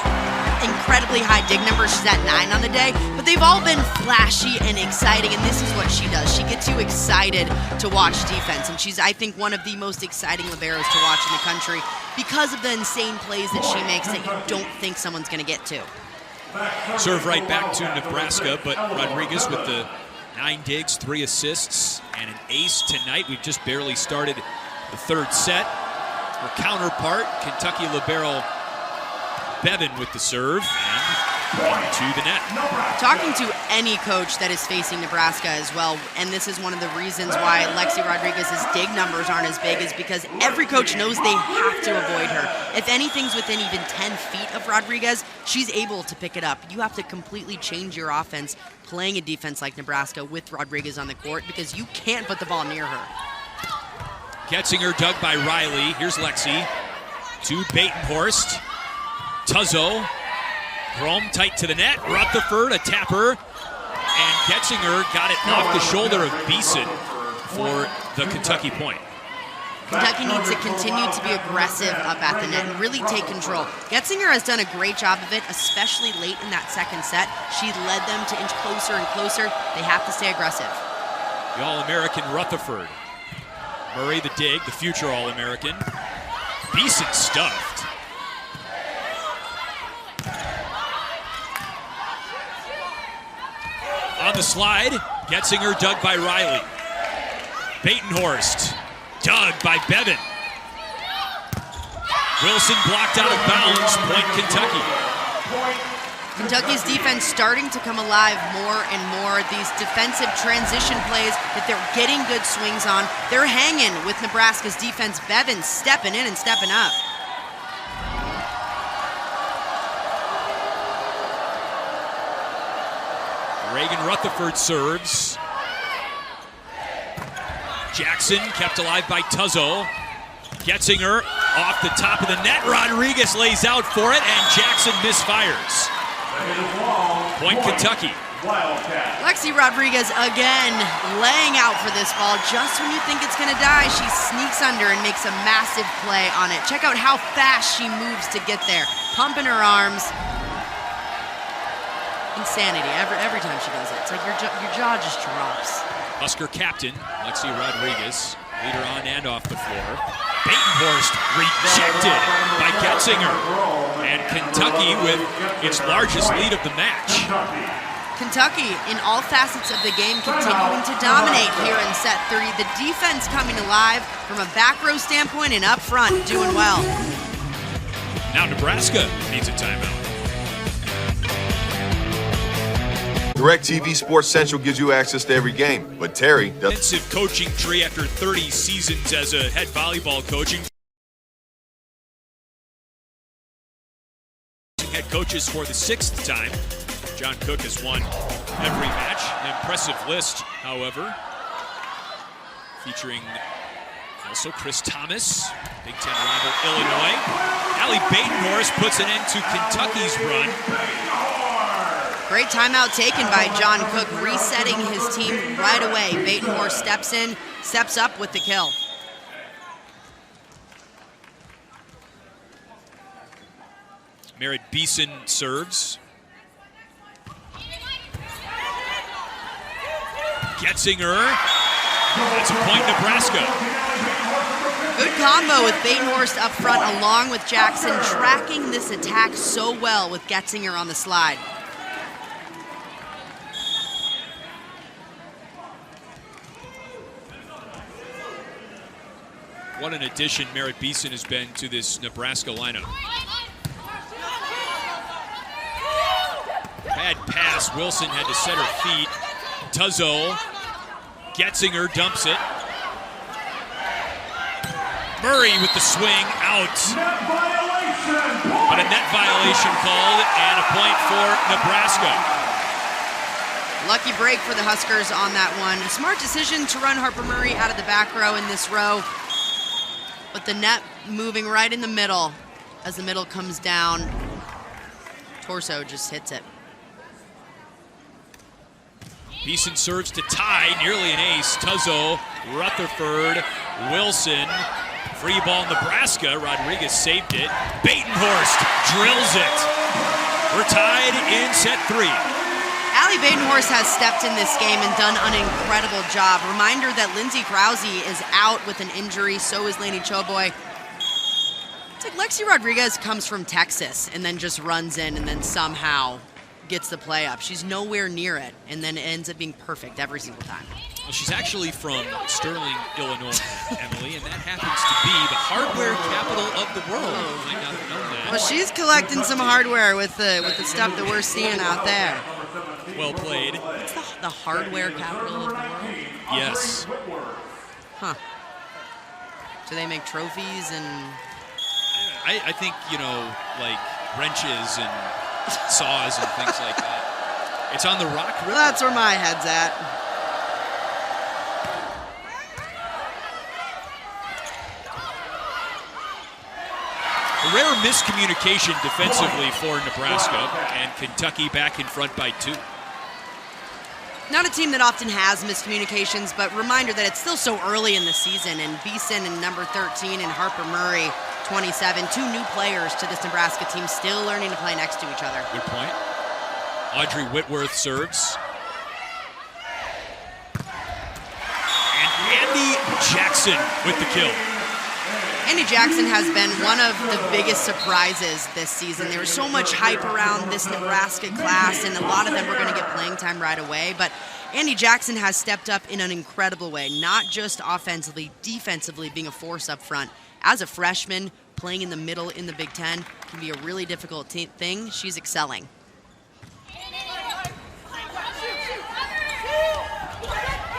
incredibly high dig number. She's at 9 on the day, but they've all been flashy and exciting, and this is what she does. She gets you excited to watch defense, and she's, I think, one of the most exciting liberos to watch in the country because of the insane plays that she makes that you don't think someone's going to get to. Serve right back to Nebraska, but Rodriguez with the 9 digs, 3 assists, and an ace tonight. We've just barely started the third set. Her counterpart, Kentucky libero Bevan with the serve and to the net. Talking to any coach that is facing Nebraska as well, and this is one of the reasons why Lexi Rodriguez's dig numbers aren't as big, is because every coach knows they have to avoid her. If anything's within even 10 feet of Rodriguez, she's able to pick it up. You have to completely change your offense playing a defense like Nebraska with Rodriguez on the court because you can't put the ball near her. Getzinger dug by Riley. Here's Lexi to Batenhorst. Tuzzo. Grome tight to the net. Rutherford, a tapper. And Getzinger got it off the shoulder of Beeson for the Kentucky point. Kentucky needs to continue to be aggressive up at the net and really take control. Getzinger has done a great job of it, especially late in that second set. She led them to inch closer and closer. They have to stay aggressive. The All-American Rutherford. Murray the dig, the future All-American. Beeson stuffed. On the slide, Getzinger dug by Riley. Batenhorst dug by Bevan. Wilson blocked out of bounds, point Kentucky. Kentucky's defense starting to come alive more and more. These defensive transition plays that they're getting good swings on. They're hanging with Nebraska's defense. Bevins stepping in and stepping up. Reagan Rutherford serves. Jackson kept alive by Tuzzo. Getzinger off the top of the net. Rodriguez lays out for it, and Jackson misfires. Point Kentucky. Lexi Rodriguez again laying out for this ball. Just when you think it's going to die, she sneaks under and makes a massive play on it. Check out how fast she moves to get there. Pumping her arms. Insanity every time she does it. It's like your jaw just drops. Husker captain, Lexi Rodriguez, leader on and off the floor. Batenhorst rejected by Getzinger. And Kentucky with its largest lead of the match. Kentucky, in all facets of the game, continuing to dominate here in set 3. The defense coming alive from a back row standpoint and up front, doing well. Now Nebraska needs a timeout. DirecTV Sports Central gives you access to every game, but Terry does. Extensive coaching tree after 30 seasons as a head volleyball coaching. Head coaches for the 6th time. John Cook has won every match. An impressive list, however, featuring also Chris Thomas, Big Ten rival Illinois. Allie Batenhorst puts an end to Kentucky's run. Great timeout taken by John Cook, resetting his team right away. Batenhorst steps in, steps up with the kill. Merritt Beeson serves. Getzinger. That's a point, Nebraska. Good combo with Batenhorst up front along with Jackson, tracking this attack so well with Getzinger on the slide. What an addition Merritt Beeson has been to this Nebraska lineup. Bad pass. Wilson had to set her feet. Tuzzo. Getzinger dumps it. Murray with the swing out. But a net violation called and a point for Nebraska. Lucky break for the Huskers on that one. A smart decision to run Harper Murray out of the back row in this row. But the net moving right in the middle. As the middle comes down, Torso just hits it. Beeson serves to tie, nearly an ace. Tuzzo, Rutherford, Wilson. Free ball Nebraska. Rodriguez saved it. Batenhorst drills it. We're tied in set 3. Allie Batenhorst has stepped in this game and done an incredible job. Reminder that Lindsey Krause is out with an injury, so is Lainey Choboy. It's like Lexi Rodriguez comes from Texas and then just runs in and then somehow gets the play up. She's nowhere near it, and then it ends up being perfect every single time. Well, she's actually from Sterling, Illinois, Emily, and that happens to be the hardware capital of the world. You might not have known that. Well, she's collecting some hardware with the stuff that we're seeing out there. Well played. It's the hardware capital of the world? Yes. Huh. Do they make trophies and... I think, you know, like wrenches and saws and things like that. It's on the Rock River. Well, that's where my head's at. A rare miscommunication defensively for Nebraska, and Kentucky back in front by 2. Not a team that often has miscommunications, but reminder that it's still so early in the season, and Beeson and number 13 and Harper Murray, 27, 2 new players to this Nebraska team, still learning to play next to each other. Good point. Audrey Whitworth serves. And Andy Jackson with the kill. Andy Jackson has been one of the biggest surprises this season. There was so much hype around this Nebraska class, and a lot of them were going to get playing time right away. But Andy Jackson has stepped up in an incredible way, not just offensively, defensively, being a force up front. As a freshman, playing in the middle in the Big Ten can be a really difficult thing. She's excelling.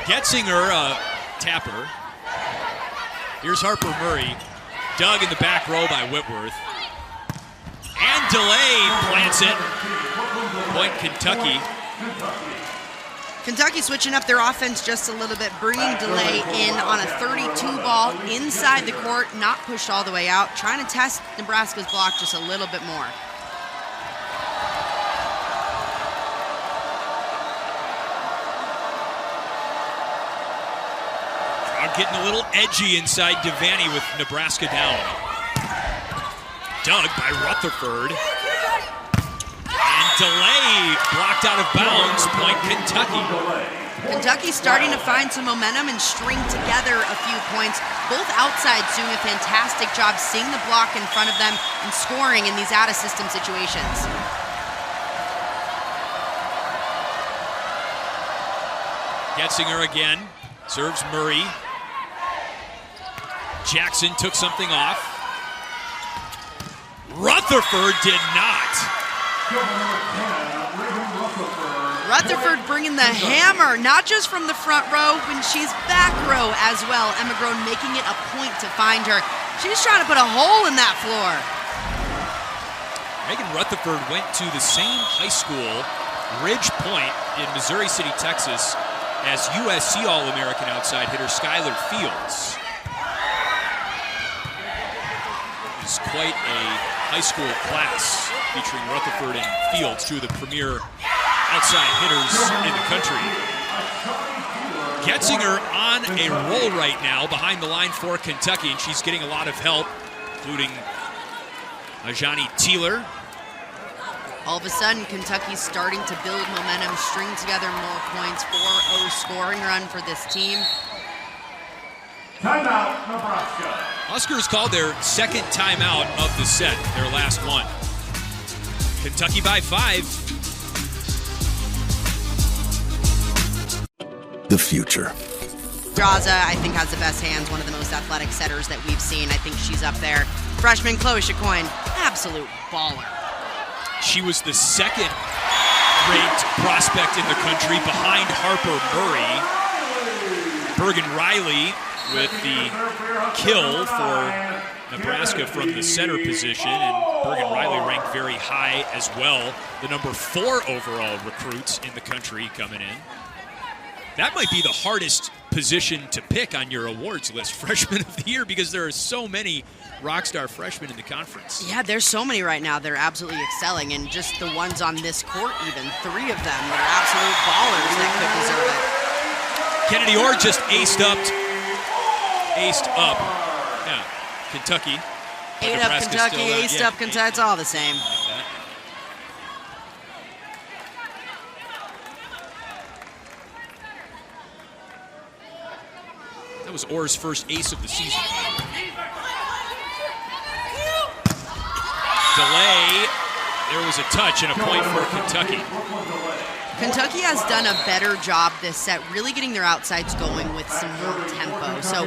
Getzinger, tapper. Here's Harper Murray. Dug in the back row by Whitworth. And delay plants it. Point Kentucky. Kentucky switching up their offense just a little bit, bringing delay in on a 32 ball inside the court, not pushed all the way out, trying to test Nebraska's block just a little bit more. Crowd getting a little edgy inside Devaney with Nebraska down. Dug by Rutherford. And delay blocked out of bounds, point Kentucky. Kentucky starting to find some momentum and string together a few points. Both outsides doing a fantastic job seeing the block in front of them and scoring in these out-of-system situations. Getzinger again, serves Murray. Jackson took something off. Rutherford did not. Rutherford bringing the hammer, not just from the front row, when she's back row as well. Emma Groen making it a point to find her. She's trying to put a hole in that floor. Megan Rutherford went to the same high school, Ridge Point in Missouri City, Texas, as USC All-American outside hitter Skylar Fields. It's quite a high school class featuring Rutherford and Fields, two of the premier outside hitters in the country. Getzinger on a roll right now behind the line for Kentucky, and she's getting a lot of help, including Ajani Teeler. All of a sudden, Kentucky's starting to build momentum, string together more points, 4-0 scoring run for this team. Timeout, Nebraska. Huskers called their second timeout of the set, their last one. Kentucky by 5. The future. Draza, I think, has the best hands, one of the most athletic setters that we've seen. I think she's up there. Freshman Chloe Chacoin, absolute baller. She was the second-ranked prospect in the country behind Harper Murray. Bergen Riley with the kill for Nebraska from the center position, and Bergen Riley ranked very high as well. The number 4 overall recruits in the country coming in. That might be the hardest position to pick on your awards list, Freshman of the Year, because there are so many rock star freshmen in the conference. Yeah, there's so many right now. They're absolutely excelling, and just the ones on this court even, 3 of them, they're absolute ballers that could deserve it. Kennedy Orr just aced up. Yeah, Kentucky. Ate up Kentucky, aced up Kentucky, it's all the same. Like that was Orr's first ace of the season. Delay. There was a touch and a point for Kentucky. Kentucky has done a better job this set, really getting their outsides going with some more tempo. So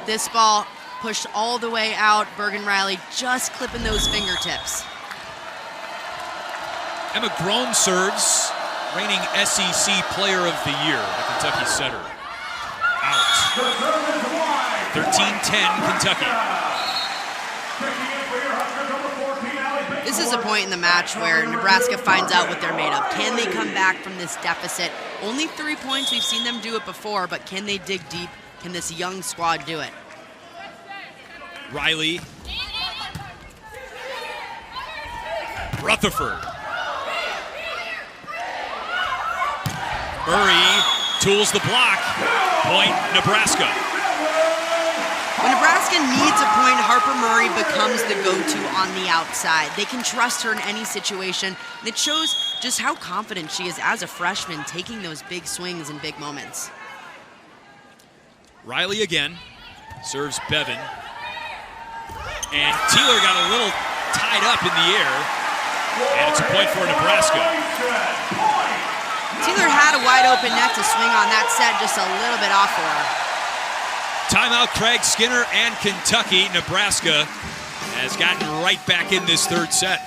this ball pushed all the way out. Bergen Riley just clipping those fingertips. Emma Groen serves, reigning SEC Player of the Year, the Kentucky setter. Out. 13-10 Kentucky. This is a point in the match where Nebraska finds out what they're made of. Can they come back from this deficit? Only 3 points. We've seen them do it before, but can they dig deep? Can this young squad do it? Riley. Rutherford. Murray tools the block. Point Nebraska. When Nebraska needs a point, Harper Murray becomes the go-to on the outside. They can trust her in any situation, and it shows just how confident she is as a freshman, taking those big swings in big moments. Riley again, serves Bevan. And Teeler got a little tied up in the air, and it's a point for Nebraska. Teeler had a wide open net to swing on that set, just a little bit off for her. Timeout, Craig Skinner and Kentucky. Nebraska has gotten right back in this third set.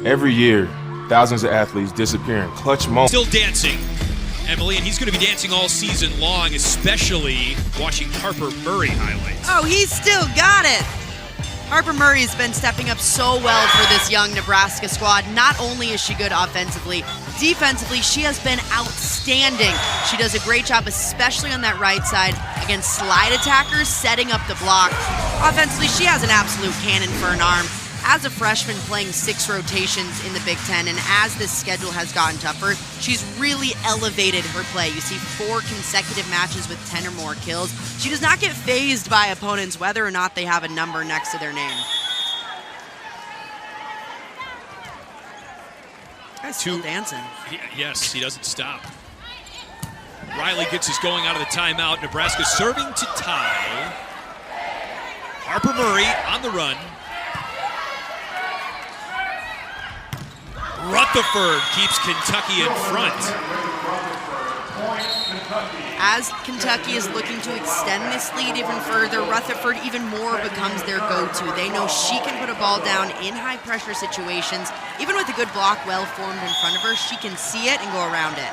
Every year, thousands of athletes disappear in clutch moments. Still dancing, Emily, and he's going to be dancing all season long, especially watching Harper Murray highlights. Oh, he's still got it. Harper Murray has been stepping up so well for this young Nebraska squad. Not only is she good offensively, defensively, she has been outstanding. She does a great job, especially on that right side, against slide attackers, setting up the block. Offensively, she has an absolute cannon for an arm. As a freshman playing 6 rotations in the Big Ten, and as this schedule has gotten tougher, she's really elevated her play. You see 4 consecutive matches with 10 or more kills. She does not get fazed by opponents, whether or not they have a number next to their name. Guy's still dancing. Yes, he doesn't stop. Riley gets us going out of the timeout. Nebraska serving to tie. Harper Murray on the run. Rutherford keeps Kentucky in front. As Kentucky is looking to extend this lead even further, Rutherford even more becomes their go-to. They know she can put a ball down in high-pressure situations. Even with a good block well formed in front of her, she can see it and go around it.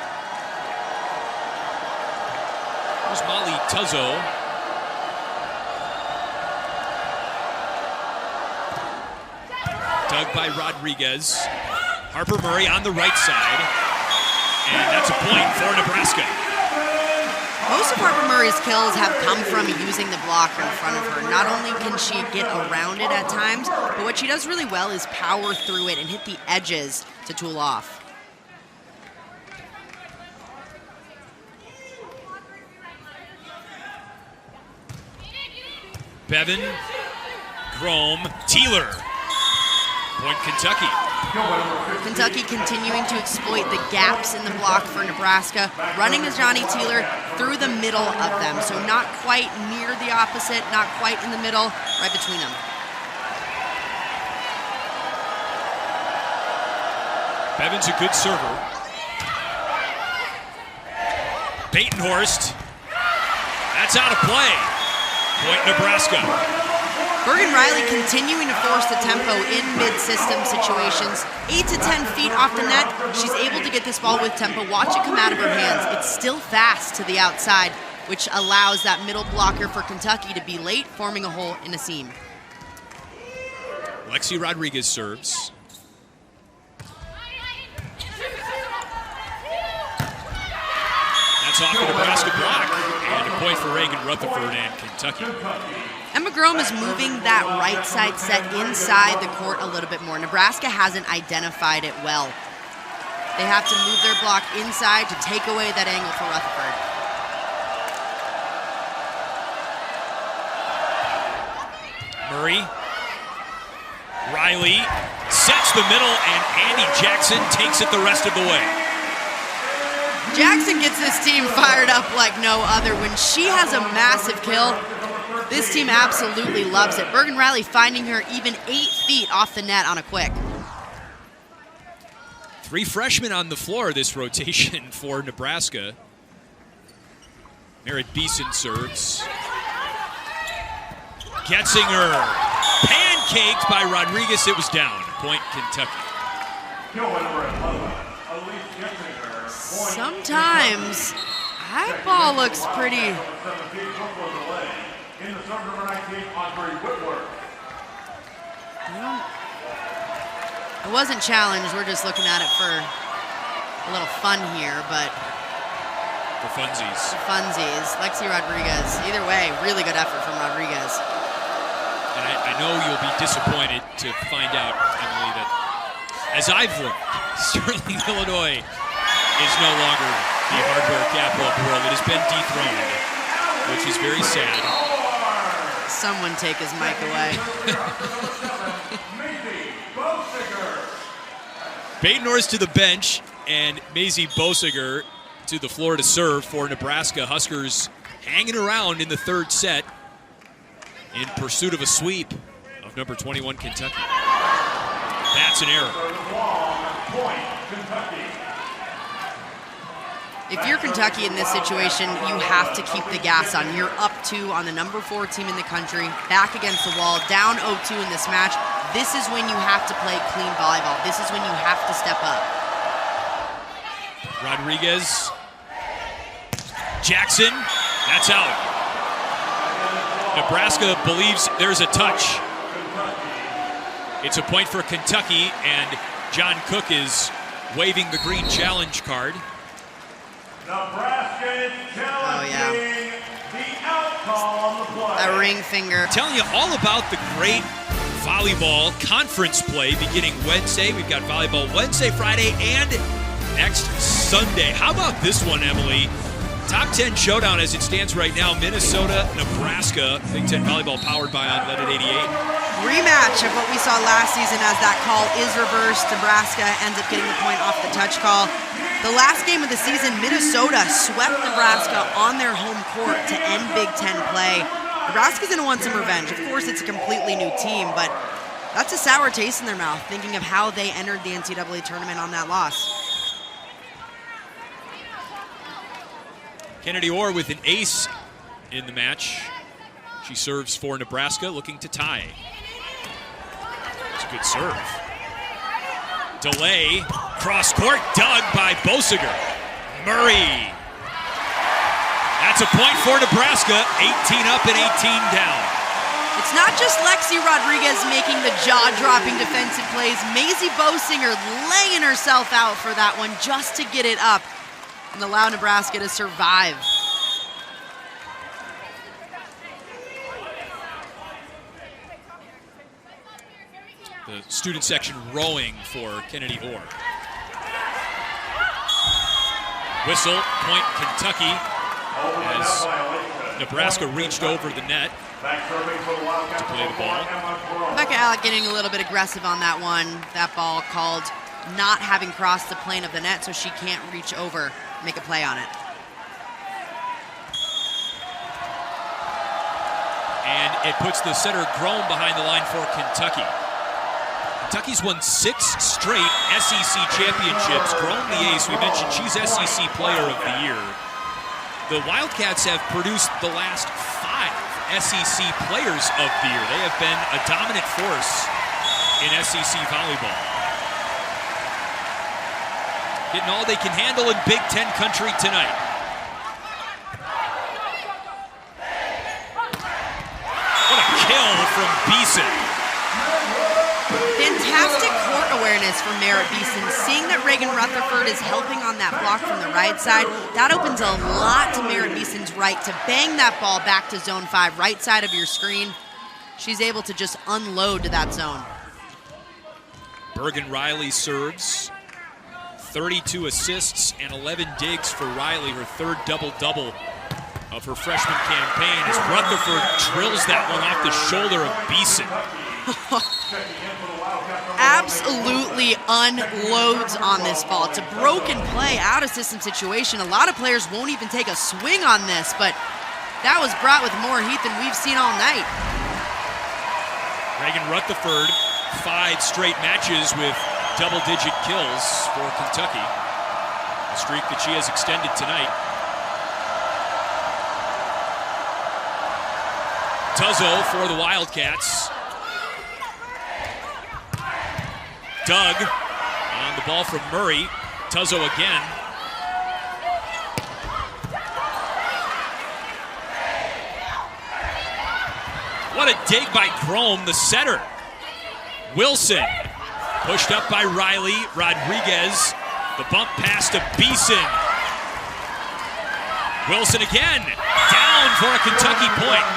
There's Molly Tuzzo. Dug by Rodriguez. Harper Murray on the right side. And that's a point for Nebraska. Most of Harper Murray's kills have come from using the blocker in front of her. Not only can she get around it at times, but what she does really well is power through it and hit the edges to tool off. Bevan, Grome, Teeler. Point Kentucky. Kentucky continuing to exploit the gaps in the block for Nebraska, running as Johnny Teeler through the middle of them. So not quite near the opposite, not quite in the middle, right between them. Bevan's a good server. Batenhorst. That's out of play. Point Nebraska. Bergen Riley continuing to force the tempo in mid-system situations. 8 to 10 feet off the net, she's able to get this ball with tempo. Watch it come out of her hands. It's still fast to the outside, which allows that middle blocker for Kentucky to be late, forming a hole in a seam. Lexi Rodriguez serves. That's off the Nebraska block. And a point for Reagan Rutherford and Kentucky. Emma Grome is moving that right side set inside the court a little bit more. Nebraska hasn't identified it well. They have to move their block inside to take away that angle for Rutherford. Murray. Riley sets the middle, and Andy Jackson takes it the rest of the way. Jackson gets this team fired up like no other. When she has a massive kill, this team absolutely loves it. Bergen Riley finding her even 8 feet off the net on a quick. 3 freshmen on the floor this rotation for Nebraska. Merritt Beeson serves. Getzinger. Pancaked by Rodriguez. It was down. Point Kentucky. Sometimes that ball looks pretty. It wasn't challenged. We're just looking at it for a little fun here, but for funsies. For funsies. Lexi Rodriguez. Either way, really good effort from Rodriguez. And I know you'll be disappointed to find out, Emily, that as I've looked, Sterling, Illinois is no longer the hardware capital of the world. It has been dethroned, which is very sad. Someone take his mic away. Batenhorst to the bench, and Maisie Bosiger to the floor to serve for Nebraska. Huskers hanging around in the third set in pursuit of a sweep of number 21 Kentucky. That's an error. If you're Kentucky in this situation, you have to keep the gas on. You're up 2 on the number 4 team in the country, back against the wall, down 0-2 in this match. This is when you have to play clean volleyball. This is when you have to step up. Rodriguez. Jackson. That's out. Nebraska believes there's a touch. It's a point for Kentucky, and John Cook is waving the green challenge card. Nebraska challenging the outcall on the play. A ring finger. Telling you all about the great volleyball conference play beginning Wednesday. We've got volleyball Wednesday, Friday, and next Sunday. How about this one, Emily? Top 10 showdown as it stands right now. Minnesota, Nebraska. Big Ten volleyball powered by Unleaded 88. Rematch of what we saw last season as that call is reversed. Nebraska ends up getting the point off the touch call. The last game of the season, Minnesota swept Nebraska on their home court to end Big Ten play. Nebraska's going to want some revenge. Of course, it's a completely new team, but that's a sour taste in their mouth, thinking of how they entered the NCAA tournament on that loss. Kennedy Orr with an ace in the match. She serves for Nebraska, looking to tie. It's a good serve. Delay, cross court, dug by Bosiger. Murray. That's a point for Nebraska, 18 up and 18 down. It's not just Lexi Rodriguez making the jaw-dropping defensive plays. Maisie Bosiger laying herself out for that one just to get it up and allow Nebraska to survive. The student section rowing for Kennedy Orr. Whistle, point Kentucky, as Nebraska reached over the net to play the ball. Rebecca Alec getting a little bit aggressive on that one. That ball called not having crossed the plane of the net, so she can't reach over, make a play on it. And it puts the setter Grome behind the line for Kentucky. Kentucky's won 6 straight SEC championships. Grome, the ace, we mentioned she's SEC Player of the Year. The Wildcats have produced the last 5 SEC Players of the Year. They have been a dominant force in SEC volleyball. Getting all they can handle in Big Ten country tonight. What a kill from Beeson. Fantastic court awareness from Merritt Beeson. Seeing that Reagan Rutherford is helping on that block from the right side, that opens a lot to Merritt Beeson's right to bang that ball back to zone 5, right side of your screen. She's able to just unload to that zone. Bergen Riley serves. 32 assists and 11 digs for Riley, her third double-double of her freshman campaign, as Rutherford drills that one off the shoulder of Beeson. Absolutely unloads on this ball. It's a broken play, out of system situation. A lot of players won't even take a swing on this, but that was brought with more heat than we've seen all night. Reagan Rutherford, 5 straight matches with double-digit kills for Kentucky. A streak that she has extended tonight. Tuzzo for the Wildcats. Doug on the ball from Murray. Tuzzo again. What a dig by Grome, the setter. Wilson pushed up by Riley. Rodriguez, the bump pass to Beeson. Wilson again, down for a Kentucky point.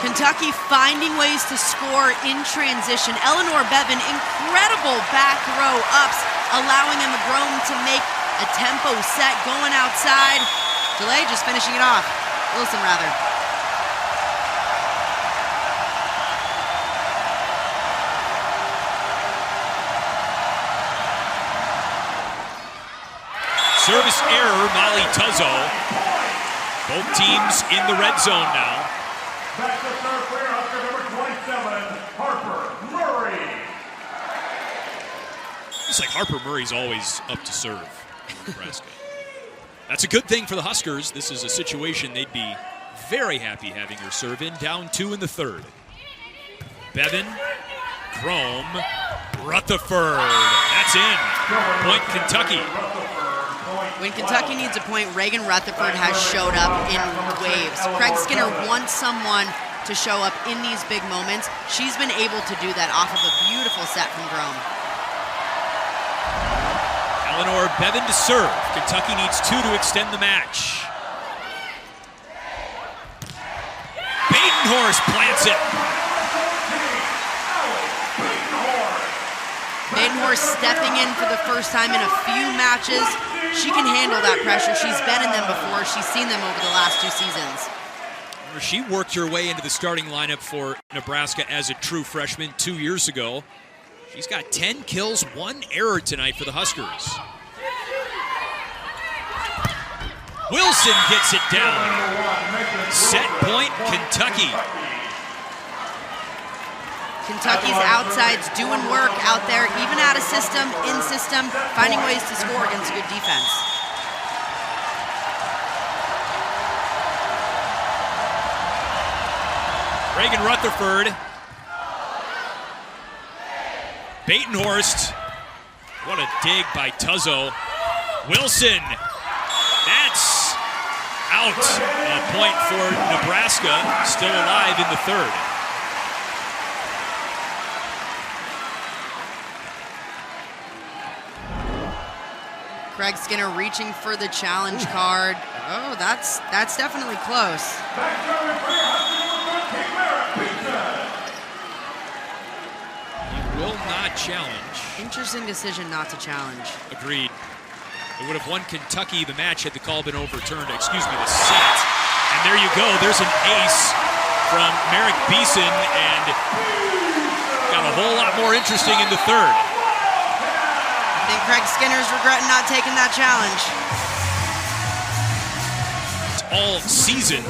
Kentucky finding ways to score in transition. Eleanor Bevan, incredible back row ups, allowing Emma Grome to make a tempo set going outside. DeLay just finishing it off. Wilson, rather. Service error, Molly Tuzzo. Both teams in the red zone now. Back to serve for Husker number 27, Harper Murray. It's like Harper Murray's always up to serve for Nebraska. That's a good thing for the Huskers. This is a situation they'd be very happy having her serve in, down 2 in the third. Bevan, Chrome, Rutherford. That's in. Point Kentucky. When Kentucky needs a point, Reagan Rutherford has showed up in waves. Craig Skinner wants someone to show up in these big moments. She's been able to do that off of a beautiful set from Grome. Eleanor Bevan to serve. Kentucky needs 2 to extend the match. Badenhorst plants it. Badenhorst stepping in for the first time in a few matches. She can handle that pressure. She's been in them before. She's seen them over the last 2 seasons. She worked her way into the starting lineup for Nebraska as a true freshman 2 years ago. She's got 10 kills, 1 error tonight for the Huskers. Wilson gets it down. Set point, Kentucky. Kentucky's outsides doing work out there, even out of system, in system, finding ways to score against a good defense. Reagan Rutherford. Batenhorst. What a dig by Tuzzo. Wilson. That's out. A point for Nebraska. Still alive in the third. Craig Skinner reaching for the challenge card. Oh, that's definitely close. He will not challenge. Interesting decision not to challenge. Agreed. It would have won Kentucky the match had the call been overturned. Excuse me, the set. And there you go. There's an ace from Merrick Beeson, and got a whole lot more interesting in the third. I think Craig Skinner's regretting not taking that challenge. All season,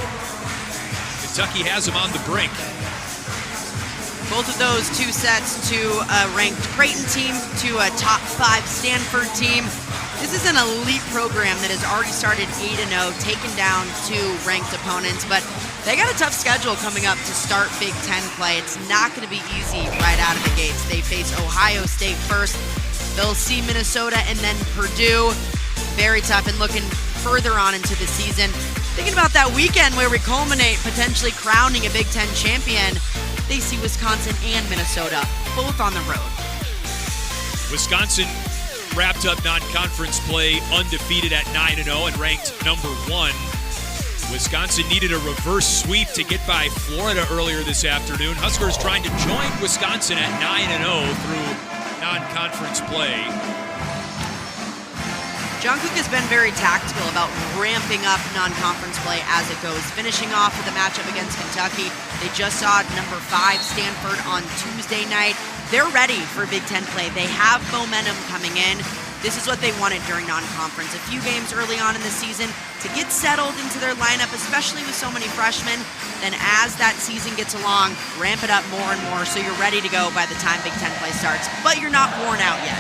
Kentucky has him on the brink. Both of those 2 sets to a ranked Creighton team, to a top 5 Stanford team. This is an elite program that has already started 8-0, taken down 2 ranked opponents, but they got a tough schedule coming up to start Big Ten play. It's not going to be easy right out of the gates. They face Ohio State first. They'll see Minnesota and then Purdue. Very tough, and looking further on into the season. Thinking about that weekend where we culminate potentially crowning a Big Ten champion, they see Wisconsin and Minnesota, both on the road. Wisconsin wrapped up non-conference play undefeated at 9-0 and ranked number 1. Wisconsin needed a reverse sweep to get by Florida earlier this afternoon. Huskers trying to join Wisconsin at 9-0 through non-conference play. John Cook has been very tactical about ramping up non-conference play as it goes. Finishing off with a matchup against Kentucky. They just saw number 5 Stanford on Tuesday night. They're ready for Big Ten play. They have momentum coming in. This is what they wanted during non-conference. A few games early on in the season to get settled into their lineup, especially with so many freshmen. Then as that season gets along, ramp it up more and more so you're ready to go by the time Big Ten play starts. But you're not worn out yet.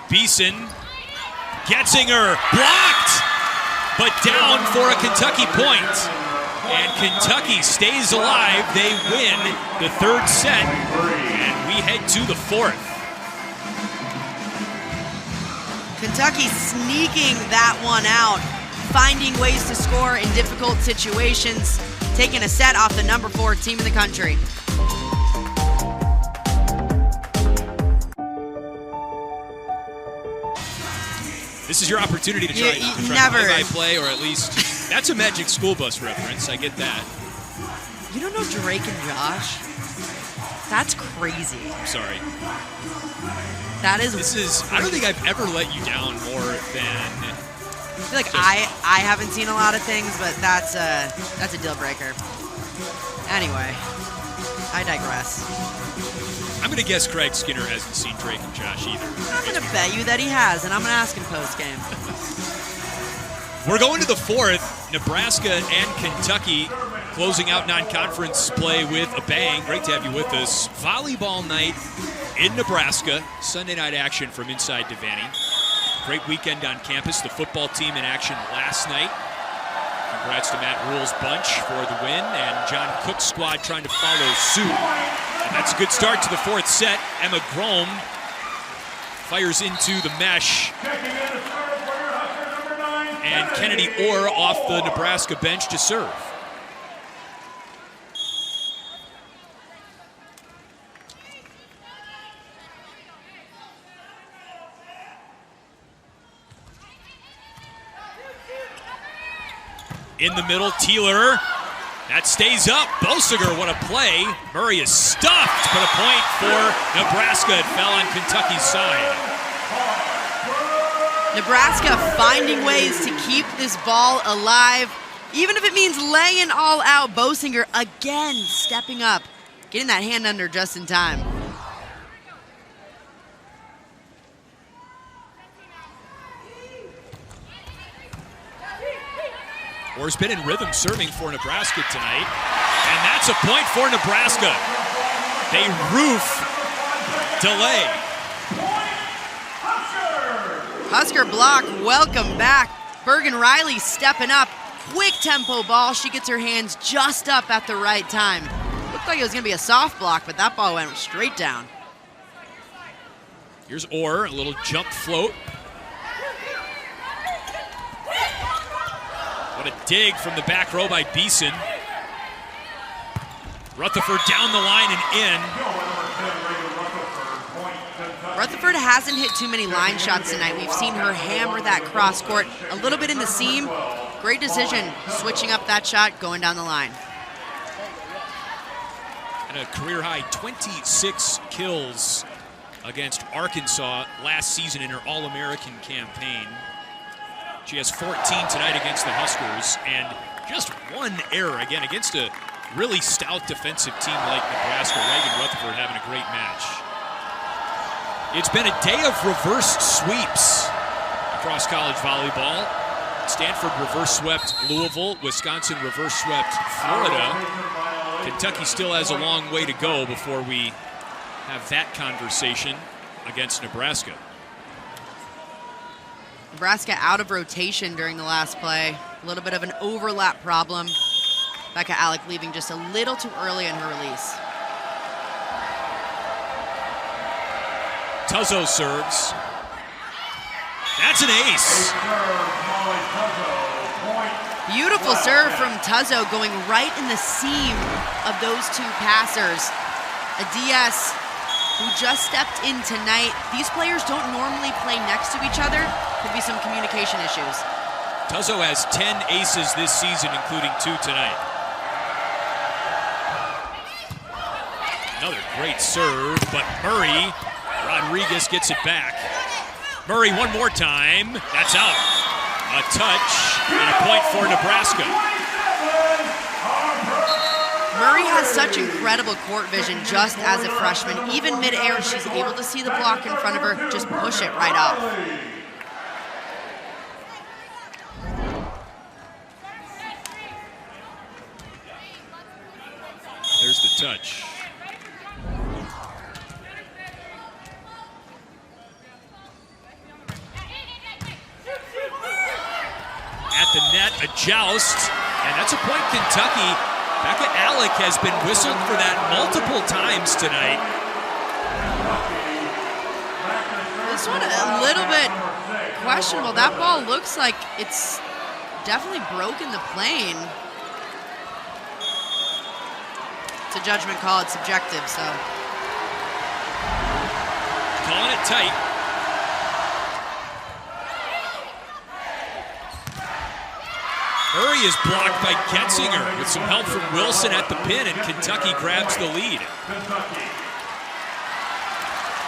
Beeson, Getzinger, blocked, but down for a Kentucky point. And Kentucky stays alive. They win the third set, and we head to the fourth. Kentucky sneaking that one out, finding ways to score in difficult situations, taking a set off the number 4 team in the country. This is your opportunity to try play-by-play, or at least that's a Magic School Bus reference. I get that. You don't know Drake and Josh? That's crazy. I'm sorry. That is. This is. I don't think I've ever let you down more than. I feel like I haven't seen a lot of things, but that's a deal breaker. Anyway, I digress. I'm going to guess Craig Skinner hasn't seen Drake and Josh either. I'm going to bet you that he has, and I'm going to ask him post-game. We're going to the fourth. Nebraska and Kentucky closing out non-conference play with a bang. Great to have you with us. Volleyball night in Nebraska. Sunday night action from inside Devaney. Great weekend on campus. The football team in action last night. Congrats to Matt Rule's bunch for the win, and John Cook's squad trying to follow suit. And that's a good start to the fourth set. Emma Grome fires into the mesh. And Kennedy Orr off the Nebraska bench to serve. In the middle, Teeler. That stays up. Bosiger, what a play. Murray is stuffed, but a point for Nebraska. It fell on Kentucky's side. Nebraska finding ways to keep this ball alive, even if it means laying all out. Bosiger again stepping up, getting that hand under just in time. Orr's been in rhythm serving for Nebraska tonight. And that's a point for Nebraska. They roof delay. Husker block, welcome back. Bergen Riley stepping up. Quick tempo ball. She gets her hands just up at the right time. Looked like it was going to be a soft block, but that ball went straight down. Here's Orr, a little jump float. What a dig from the back row by Beeson. Rutherford down the line and in. Rutherford hasn't hit too many line shots tonight. We've seen her hammer that cross court a little bit in the seam. Great decision, switching up that shot, going down the line. And a career high 26 kills against Arkansas last season in her All-American campaign. She has 14 tonight against the Huskers, and just one error again against a really stout defensive team like Nebraska. Reagan Rutherford having a great match. It's been a day of reverse sweeps across college volleyball. Stanford reverse swept Louisville. Wisconsin reverse swept Florida. Kentucky still has a long way to go before we have that conversation against Nebraska. Nebraska out of rotation during the last play. A little bit of an overlap problem. Becca Alec leaving just a little too early in her release. Tuzzo serves. That's an ace. Beautiful serve from Tuzzo, going right in the seam of those two passers. A DS who just stepped in tonight. These players don't normally play next to each other. Could be some communication issues. Tuzzo has 10 aces this season, including 2 tonight. Another great serve, but Murray, Rodriguez gets it back. Murray one more time. That's out. A touch and a point for Nebraska. Murray has such incredible court vision just as a freshman. Even mid-air, she's able to see the block in front of her, just push it right off. There's the touch. At the net, a joust, and that's a point Kentucky. Becca Alec has been whistled for that multiple times tonight. This one a little bit questionable. That ball looks like it's definitely broken the plane. It's a judgment call, it's subjective, so. Calling it tight. Murray is blocked by Getzinger with some help from Wilson at the pin, and Kentucky grabs the lead.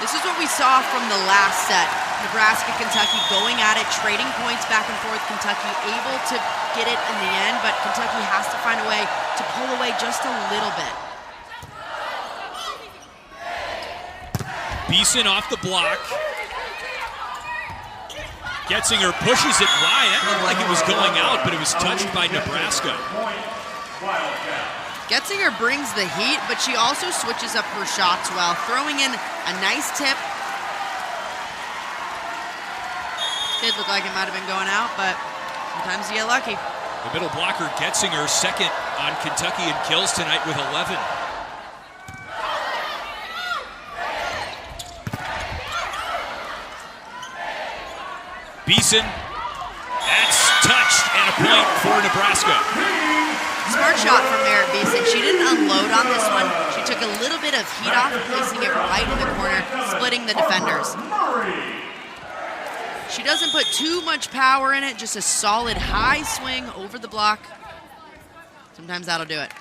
This is what we saw from the last set. Nebraska, Kentucky going at it, trading points back and forth. Kentucky able to get it in the end, but Kentucky has to find a way to pull away just a little bit. Beeson off the block. Getzinger pushes it wide. That looked like it was going out, but it was touched by Nebraska. Getzinger brings the heat, but she also switches up her shots well, throwing in a nice tip. Did look like it might have been going out, but sometimes you get lucky. The middle blocker, Getzinger, second on Kentucky in kills tonight with 11. Beeson, that's touched, and a point for Nebraska. Smart shot from Merritt Beeson. She didn't unload on this one. She took a little bit of heat off, placing it right in the corner, splitting the defenders. She doesn't put too much power in it, just a solid high swing over the block. Sometimes that'll do it.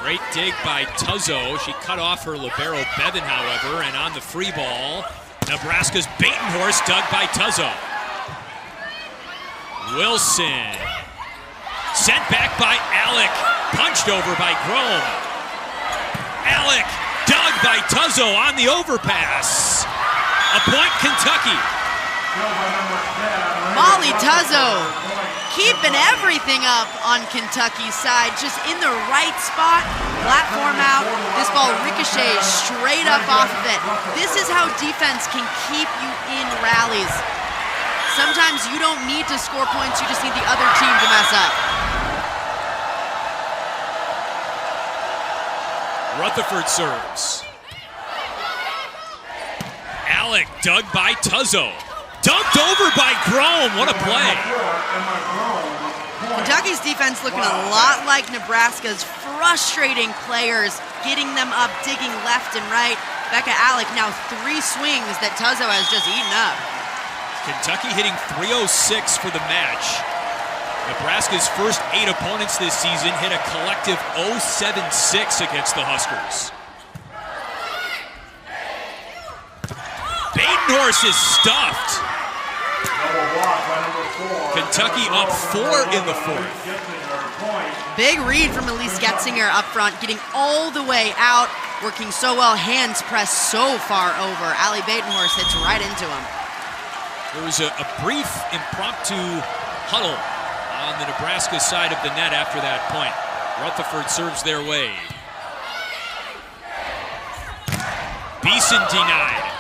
Great dig by Tuzzo. She cut off her libero Bevan, however, and on the free ball, Nebraska's Batenhorst dug by Tuzzo. Wilson. Sent back by Alec. Punched over by Grome. Alec dug by Tuzzo on the overpass. A point, Kentucky. Molly Tuzzo keeping everything up on Kentucky's side, just in the right spot, platform out. This ball ricochets straight up off of it. This is how defense can keep you in rallies. Sometimes you don't need to score points, you just need the other team to mess up. Rutherford serves. Alec dug by Tuzzo. Dumped over by Grome. What a play. Kentucky's defense looking a lot like Nebraska's, frustrating players, getting them up, digging left and right. Becca Alec now 3 swings that Tuzzo has just eaten up. Kentucky hitting .306 for the match. Nebraska's first 8 opponents this season hit a collective .076 against the Huskers. Batenhorst is stuffed. Kentucky up 4 in the 4th. Big read from Elise Getzinger up front, getting all the way out, working so well, hands pressed so far over. Allie Batenhorst hits right into him. There was a brief impromptu huddle on the Nebraska side of the net after that point. Rutherford serves their way. Beeson denied.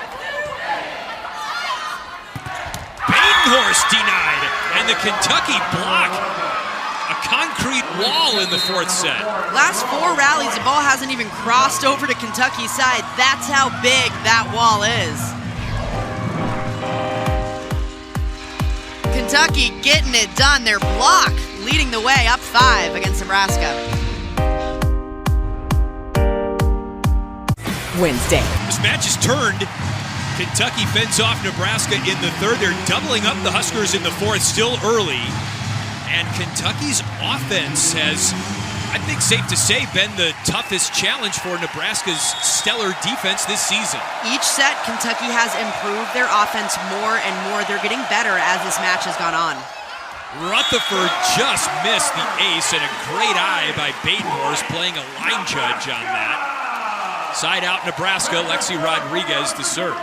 Batenhorst denied, and the Kentucky block. A concrete wall in the 4th set. Last 4 rallies, the ball hasn't even crossed over to Kentucky's side. That's how big that wall is. Kentucky getting it done. Their block leading the way up 5 against Nebraska. Wednesday. This match is turned. Kentucky fends off Nebraska in the 3rd. They're doubling up the Huskers in the 4th, still early. And Kentucky's offense has, I think safe to say, been the toughest challenge for Nebraska's stellar defense this season. Each set, Kentucky has improved their offense more and more. They're getting better as this match has gone on. Rutherford just missed the ace, and a great eye by Batenhorst playing a line judge on that. Side out Nebraska, Lexi Rodriguez to serve.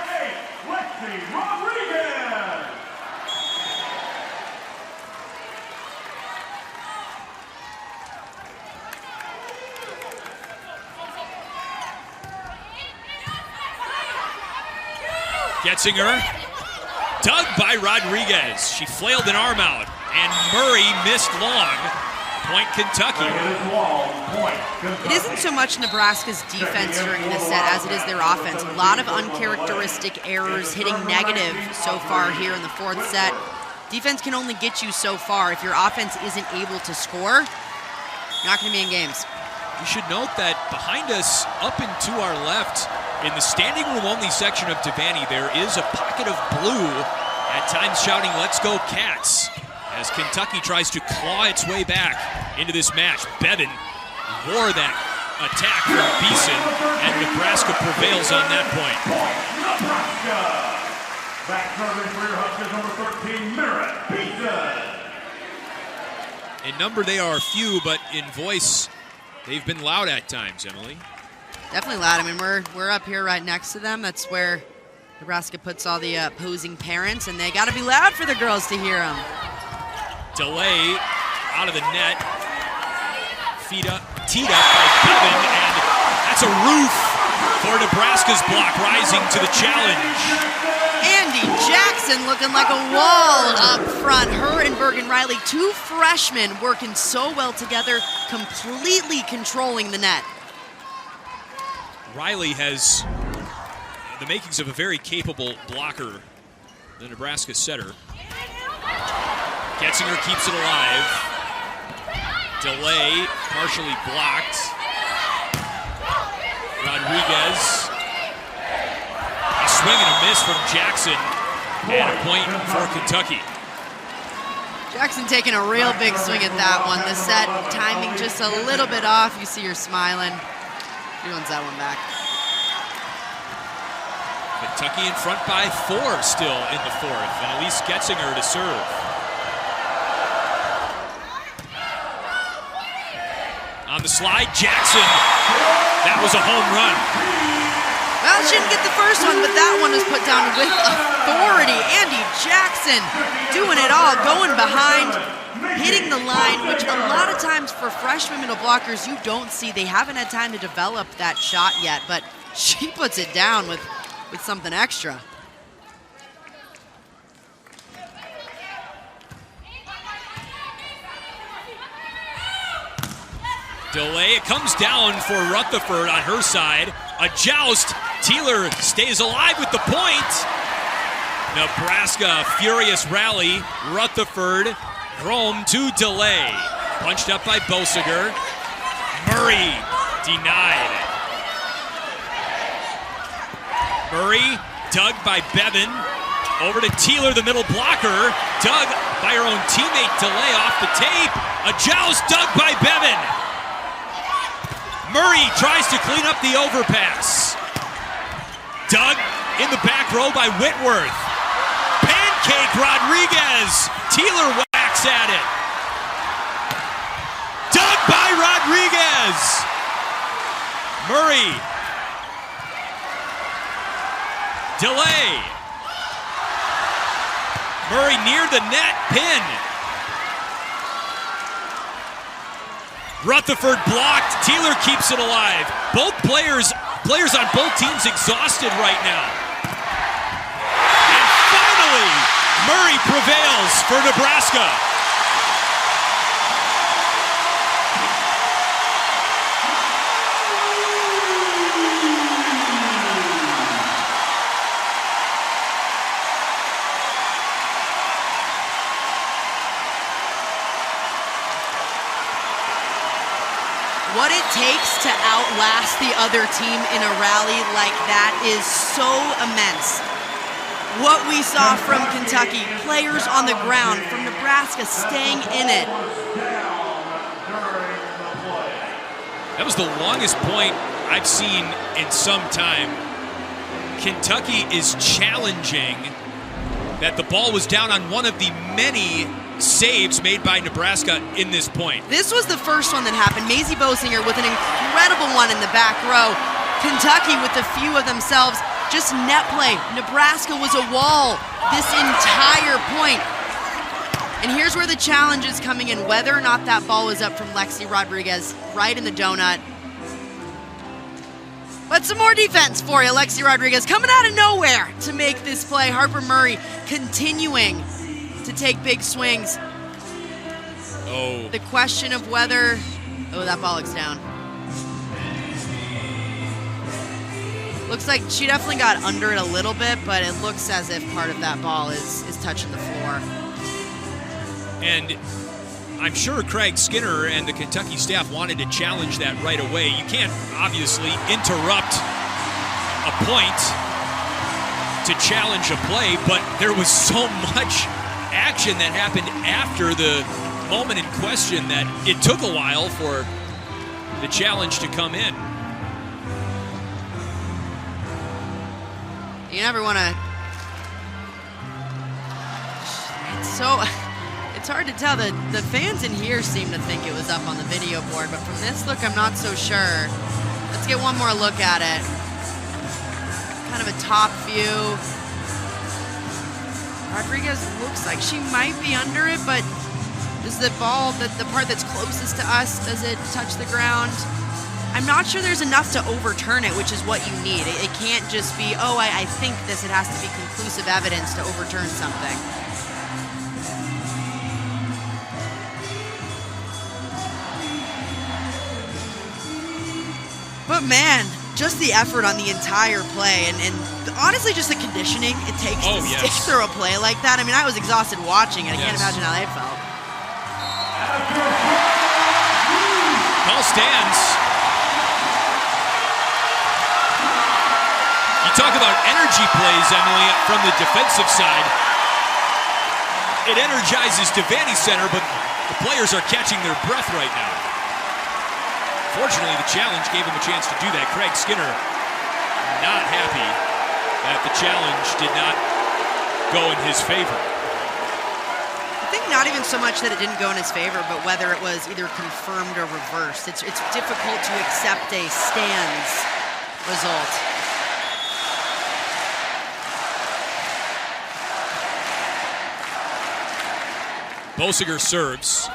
Getzinger, dug by Rodriguez. She flailed an arm out, and Murray missed long. Point Kentucky. It isn't so much Nebraska's defense during this set as it is their offense. A lot of uncharacteristic errors, hitting negative so far here in the 4th set. Defense can only get you so far. If your offense isn't able to score, you're not going to be in games. You should note that behind us, up and to our left, in the standing room only section of Devaney, there is a pocket of blue, at times shouting, "Let's go Cats," as Kentucky tries to claw its way back into this match. Bevan wore that attack from Beeson, and Nebraska prevails on that point. Nebraska. Back serving for your Huskers, number 13, Merritt Beeson. In number, they are few, but in voice, they've been loud at times, Emily. Definitely loud. I mean, we're up here right next to them. That's where Nebraska puts all the opposing parents, and they got to be loud for the girls to hear them. Delay out of the net. Teed up by Bevan, and that's a roof for Nebraska's block, rising to the challenge. Andy Jackson looking like a wall up front. Her and Bergen Riley, 2 freshmen working so well together, completely controlling the net. Riley has the makings of a very capable blocker, the Nebraska setter. Getzinger keeps it alive. Delay, partially blocked. Rodriguez. A swing and a miss from Jackson, and a point for Kentucky. Jackson taking a real big swing at that one. The set timing just a little bit off. You see her smiling. She wants that one back. Kentucky in front by 4 still in the 4th, and Elise Getzinger to serve. On the slide, Jackson. That was a home run. Well, she didn't get the first one, but that one was put down with authority. Andy Jackson doing it all, going behind, hitting the line, which a lot of times for freshman middle blockers you don't see. They haven't had time to develop that shot yet, but she puts it down with something extra. Delay, it comes down for Rutherford on her side. A joust, Teeler stays alive with the point. Nebraska, furious rally. Rutherford, Rome to Delay. Punched up by Bosiger. Murray, denied. Murray, dug by Bevan. Over to Teeler, the middle blocker. Dug by her own teammate, Delay off the tape. A joust, dug by Bevan. Murray tries to clean up the overpass. Dug in the back row by Whitworth. Pancake Rodriguez. Teeler whacks at it. Dug by Rodriguez. Murray. Delay. Murray near the net, pin. Rutherford blocked. Teeler keeps it alive. Both players on both teams exhausted right now. And finally, Murray prevails for Nebraska. What it takes to outlast the other team in a rally like that is so immense. What we saw from Kentucky, players on the ground, from Nebraska staying in it. That was the longest point I've seen in some time. Kentucky is challenging that the ball was down on one of the many saves made by Nebraska in this point. This was the first one that happened. Maisie Bosinger with an incredible one in the back row. Kentucky with a few of themselves. Just net play. Nebraska was a wall this entire point. And here's where the challenge is coming in, whether or not that ball was up from Lexi Rodriguez right in the donut. But some more defense for you, Lexi Rodriguez coming out of nowhere to make this play. Harper Murray continuing to take big swings. Oh. The question of whether, that ball looks down. Looks like she definitely got under it a little bit, but it looks as if part of that ball is touching the floor. And I'm sure Craig Skinner and the Kentucky staff wanted to challenge that right away. You can't obviously interrupt a point to challenge a play, but there was so much action that happened after the moment in question that it took a while for the challenge to come in. You never want to. It's hard to tell. The fans in here seem to think it was up on the video board, but from this look, I'm not so sure. Let's get one more look at it. kind of a top view. Rodriguez looks like she might be under it, but is the ball, the part that's closest to us, does it touch the ground? I'm not sure there's enough to overturn it, which is what you need. It can't just be, oh, I think this. It has to be conclusive evidence to overturn something. But man, just the effort on the entire play, and honestly just the conditioning it takes to stick through a play like that. I mean, I was exhausted watching it. I can't imagine how they felt. Call stands. You talk about energy plays, Emily, from the defensive side. It energizes Devaney Center, but the players are catching their breath right now. Fortunately, the challenge gave him a chance to do that. Craig Skinner not happy that the challenge did not go in his favor. I think not even so much that it didn't go in his favor, but whether it was either confirmed or reversed. It's difficult to accept a stands result. Bosiger serves.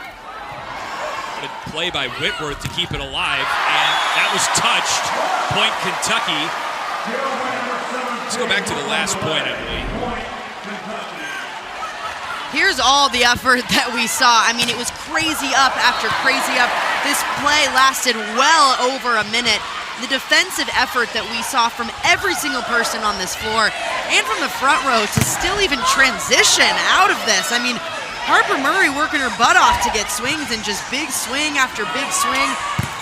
Good play by Whitworth to keep it alive, and that was touched. Point Kentucky. Let's go back to the last point, Emily. Here's all the effort that we saw. I mean, it was crazy up after crazy up. This play lasted well over a minute. The defensive effort that we saw from every single person on this floor and from the front row to still even transition out of this. I mean, Harper Murray working her butt off to get swings, and just big swing after big swing.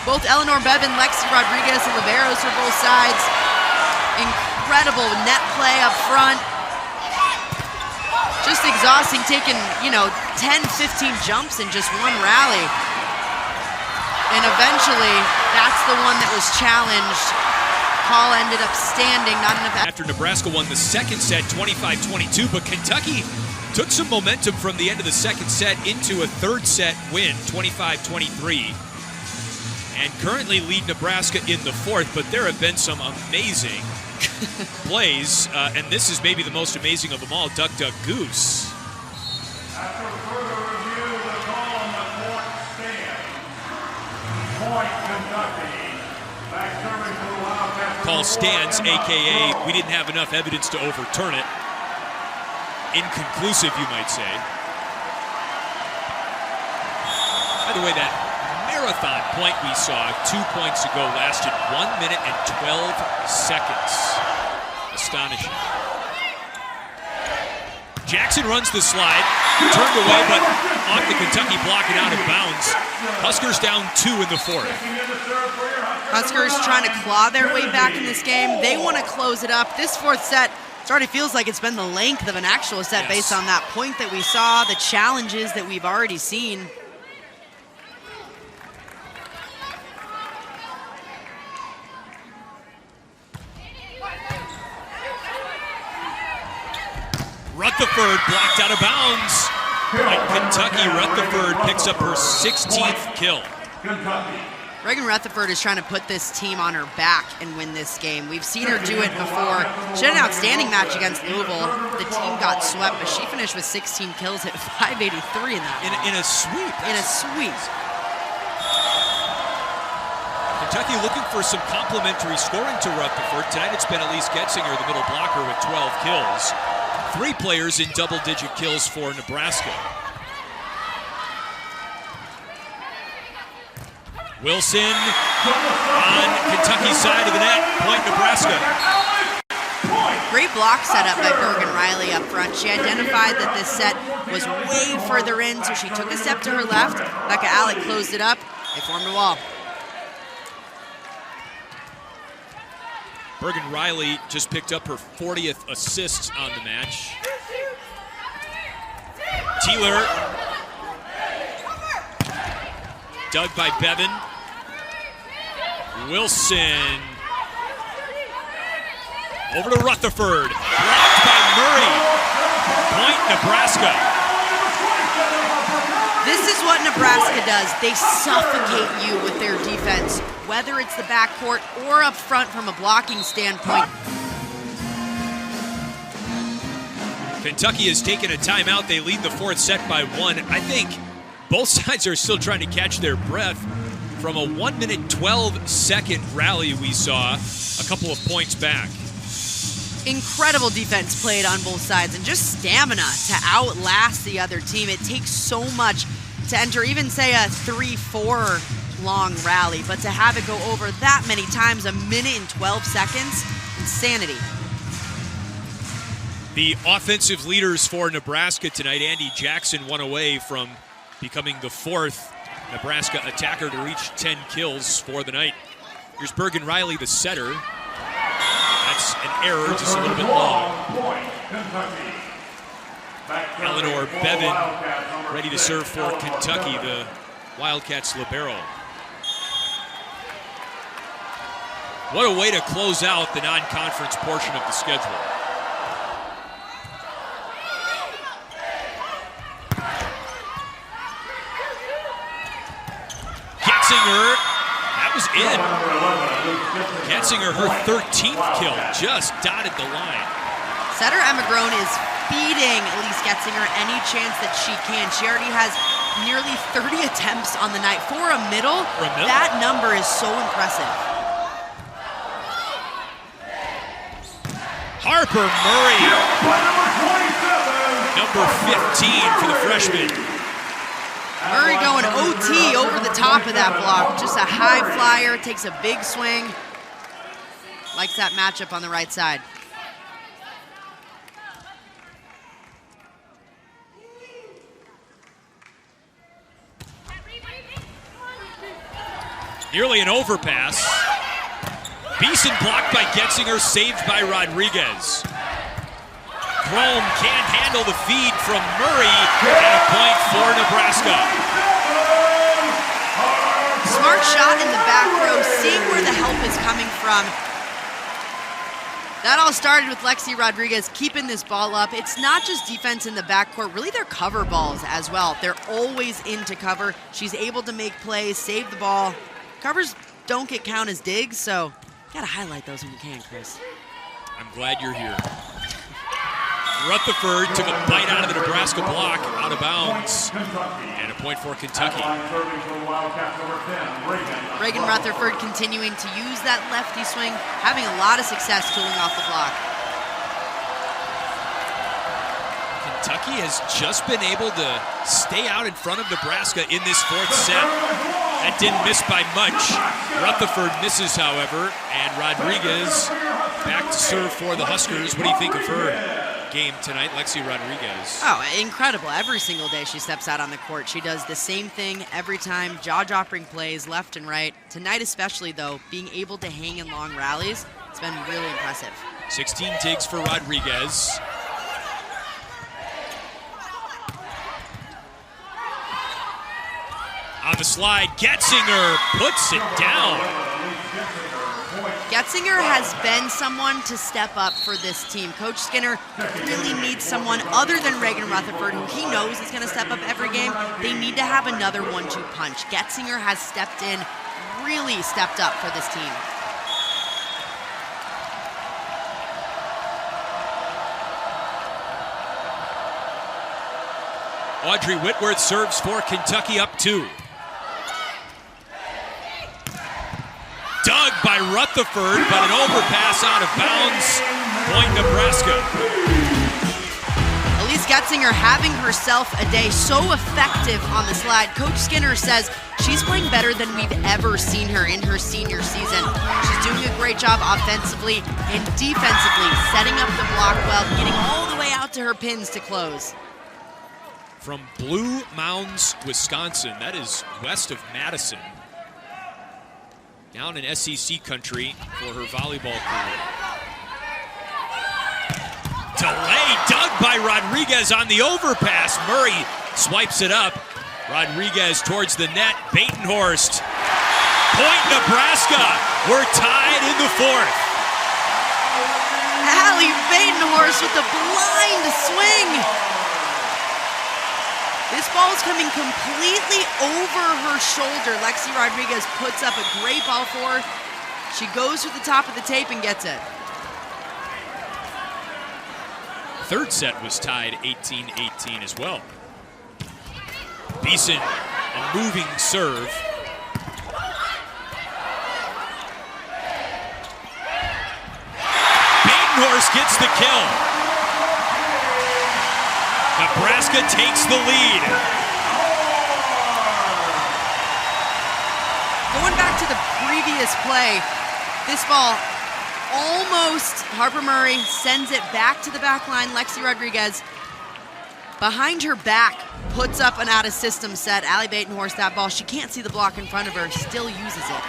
Both Eleanor Bevan, Lexi Rodriguez, and liberos for both sides. Incredible net play up front. Just exhausting, taking, 10, 15 jumps in just one rally. And eventually, that's the one that was challenged. Call ended up standing, not enough. After Nebraska won the second set 25-22, but Kentucky took some momentum from the end of the second set into a third set win, 25-23. And currently lead Nebraska in the fourth, but there have been some amazing plays, and this is maybe the most amazing of them all, Duck, Duck, Goose. After further review, the call on the court stands. Point Kentucky. Back serving for the Wildcats. Call stands, a.k.a. we didn't have enough evidence to overturn it. Inconclusive, you might say. By the way, that marathon point we saw 2 points ago lasted 1 minute and 12 seconds. Astonishing. Jackson runs the slide, turned away, but off the Kentucky block and out of bounds. Huskers down 2 in the fourth. Huskers trying to claw their way back in this game. They want to close it up. This fourth set, it already feels like it's been the length of an actual set based on that point that we saw, the challenges that we've already seen. Rutherford blocked out of bounds. Like Kentucky, Rutherford picks up her 16th kill. Reagan Rutherford is trying to put this team on her back and win this game. We've seen her do it before. She had an outstanding match against Louisville. The team got swept, but she finished with 16 kills, hit 583 in that. In a sweep. In a sweep. Kentucky looking for some complimentary scoring to Rutherford. Tonight it's been Elise Getzinger, the middle blocker, with 12 kills. 3 players in double-digit kills for Nebraska. Wilson on Kentucky's side of the net. Point Nebraska. Great block setup by Bergen Riley up front. She identified that this set was way further in, so she took a step to her left. Becca Alec closed it up. They formed a wall. Bergen Riley just picked up her 40th assist on the match. Teeler. Dug by Bevan. Wilson. Over to Rutherford. Blocked by Murray. Point Nebraska. This is what Nebraska does. They suffocate you with their defense, whether it's the backcourt or up front from a blocking standpoint. Kentucky has taken a timeout. They lead the fourth set by 1. I think both sides are still trying to catch their breath from a 1-minute 12-second rally we saw a couple of points back. Incredible defense played on both sides and just stamina to outlast the other team. It takes so much to enter even, say, a 3-4 long rally, but to have it go over that many times, 1minute and 12 seconds, insanity. The offensive leaders for Nebraska tonight, Andy Jackson, one away from becoming the 4th Nebraska attacker to reach 10 kills for the night. Here's Bergen Riley, the setter. That's an error, just a little bit long. Eleanor Bevan ready to serve for Kentucky, the Wildcats libero. What a way to close out the non-conference portion of the schedule. Getzinger, that was in. Getzinger, her 13th kill, just dotted the line. Setter Emma Groen is feeding Elise Getzinger any chance that she can. She already has nearly 30 attempts on the night. For a middle, that number is so impressive. Harper Murray, number 15 for the freshman. Murray going OT over the top of that block. Just a high flyer, takes a big swing. Likes that matchup on the right side. Nearly an overpass. Beeson blocked by Getzinger, saved by Rodriguez. Chrome can't handle the feed from Murray, and a point for Nebraska. Smart shot in the back row, seeing where the help is coming from. That all started with Lexi Rodriguez keeping this ball up. It's not just defense in the backcourt, really their cover balls as well. They're always into cover. She's able to make plays, save the ball. Covers don't get count as digs, so gotta highlight those when you can, Chris. I'm glad you're here. Rutherford took a bite out of the Nebraska block, out of bounds, and a point for Kentucky. Reagan Rutherford continuing to use that lefty swing, having a lot of success tooling off the block. Kentucky has just been able to stay out in front of Nebraska in this fourth set. That didn't miss by much. Rutherford misses, however, and Rodriguez back to serve for the Huskers. What do you think of her game tonight, Lexi Rodriguez? Oh, incredible. Every single day she steps out on the court. She does the same thing every time, jaw-dropping plays left and right. Tonight especially, though, being able to hang in long rallies, it's been really impressive. 16 digs for Rodriguez. On the slide, Getzinger puts it down. Getzinger has been someone to step up for this team. Coach Skinner really needs someone other than Reagan Rutherford, who he knows is going to step up every game. They need to have another 1-2 punch. Getzinger has stepped in, really stepped up for this team. Audrey Whitworth serves for Kentucky, up 2. Dug by Rutherford, but an overpass out of bounds. Point Nebraska. Elise Getzinger having herself a day, so effective on the slide. Coach Skinner says she's playing better than we've ever seen her in her senior season. She's doing a great job offensively and defensively, setting up the block well, getting all the way out to her pins to close. From Blue Mounds, Wisconsin, that is west of Madison. Down in SEC country for her volleyball career. Delay dug by Rodriguez on the overpass. Murray swipes it up. Rodriguez towards the net. Batenhorst. Point Nebraska. We're tied in the fourth. Allie Batenhorst with the blind swing. This ball is coming completely over her shoulder. Lexi Rodriguez puts up a great ball for her. She goes to the top of the tape and gets it. third set was tied 18-18 as well. Beeson, a moving serve. Batenhorst gets the kill. Nebraska takes the lead. Going back to the previous play, this ball almost, Harper Murray sends it back to the back line. Lexi Rodriguez, behind her back, puts up an out-of-system set. Allie Batenhorst, that ball, she can't see the block in front of her, still uses it.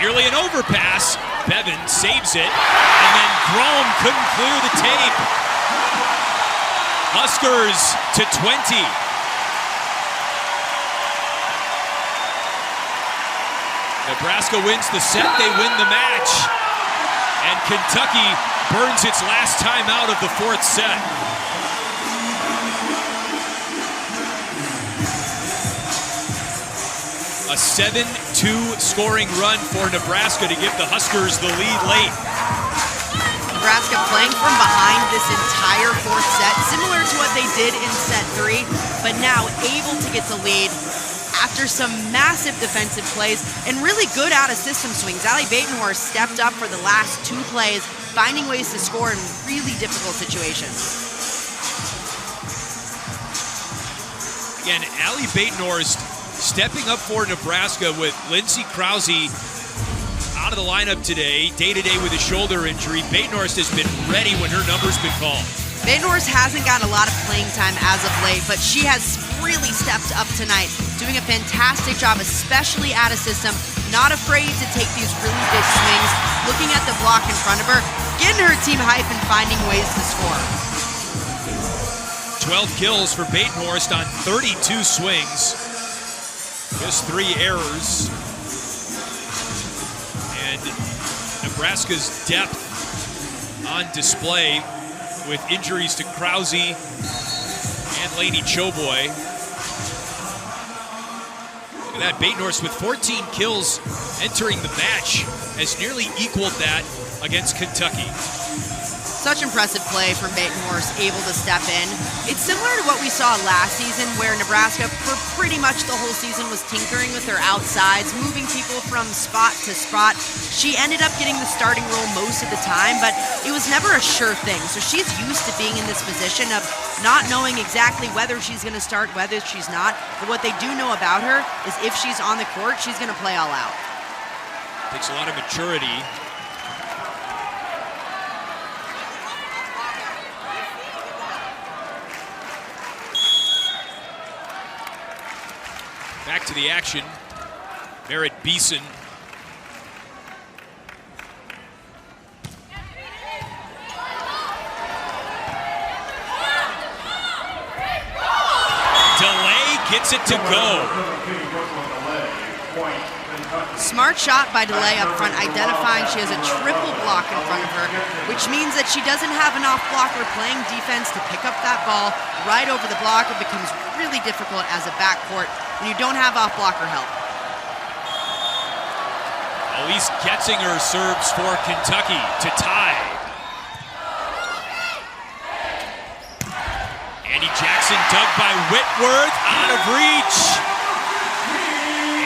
Nearly an overpass. Bevan saves it, and then Grom couldn't clear the tape. Huskers to 20. Nebraska wins the set, they win the match. And Kentucky burns its last time out of the fourth set. A 7-2 scoring run for Nebraska to give the Huskers the lead late. Nebraska playing from behind this entire fourth set, similar to what they did in set 3, but now able to get the lead after some massive defensive plays and really good out-of-system swings. Allie Batenhorst stepped up for the last 2 plays, finding ways to score in really difficult situations. Again, Allie Batenhorst stepping up for Nebraska with Lindsey Krause out of the lineup today, day-to-day with a shoulder injury. Batenhorst has been ready when her number's been called. Batenhorst hasn't gotten a lot of playing time as of late, but she has really stepped up tonight, doing a fantastic job, especially out of system, not afraid to take these really big swings, looking at the block in front of her, getting her team hype and finding ways to score. 12 kills for Batenhorst on 32 swings. Just 3 errors. And Nebraska's depth on display with injuries to Krause and Lainey Choboy. Look at that, Batenhorst with 14 kills entering the match has nearly equaled that against Kentucky. Such impressive play from Batenhorst, able to step in. It's similar to what we saw last season, where Nebraska, for pretty much the whole season, was tinkering with their outsides, moving people from spot to spot. She ended up getting the starting role most of the time, but it was never a sure thing. So she's used to being in this position of not knowing exactly whether she's going to start, whether she's not. But what they do know about her is if she's on the court, she's going to play all out. Takes a lot of maturity. Back to the action. Merritt Beeson. Delay gets it to go. Smart shot by Delay up front, identifying she has a triple block in front of her, which means that she doesn't have an off blocker playing defense to pick up that ball right over the block. It becomes really difficult as a backcourt when you don't have off blocker help. Elise Getzinger serves for Kentucky to tie. Andy Jackson dug by Whitworth, out of reach.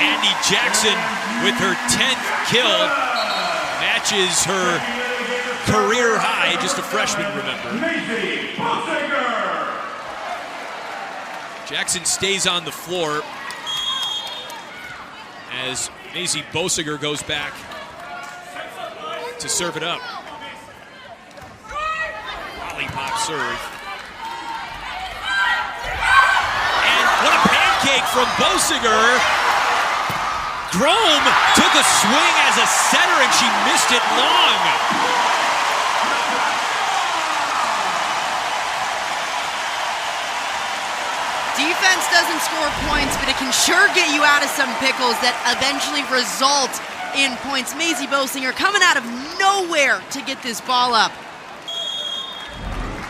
Andy Jackson with her 10th kill, matches her career high, just a freshman, remember. Jackson stays on the floor as Maisie Bosiger goes back to serve it up. Lollipop serve. And what a pancake from Bosiger. Grom took a swing as a setter and she missed it long. Defense doesn't score points, but it can sure get you out of some pickles that eventually result in points. Maisie Bosinger coming out of nowhere to get this ball up.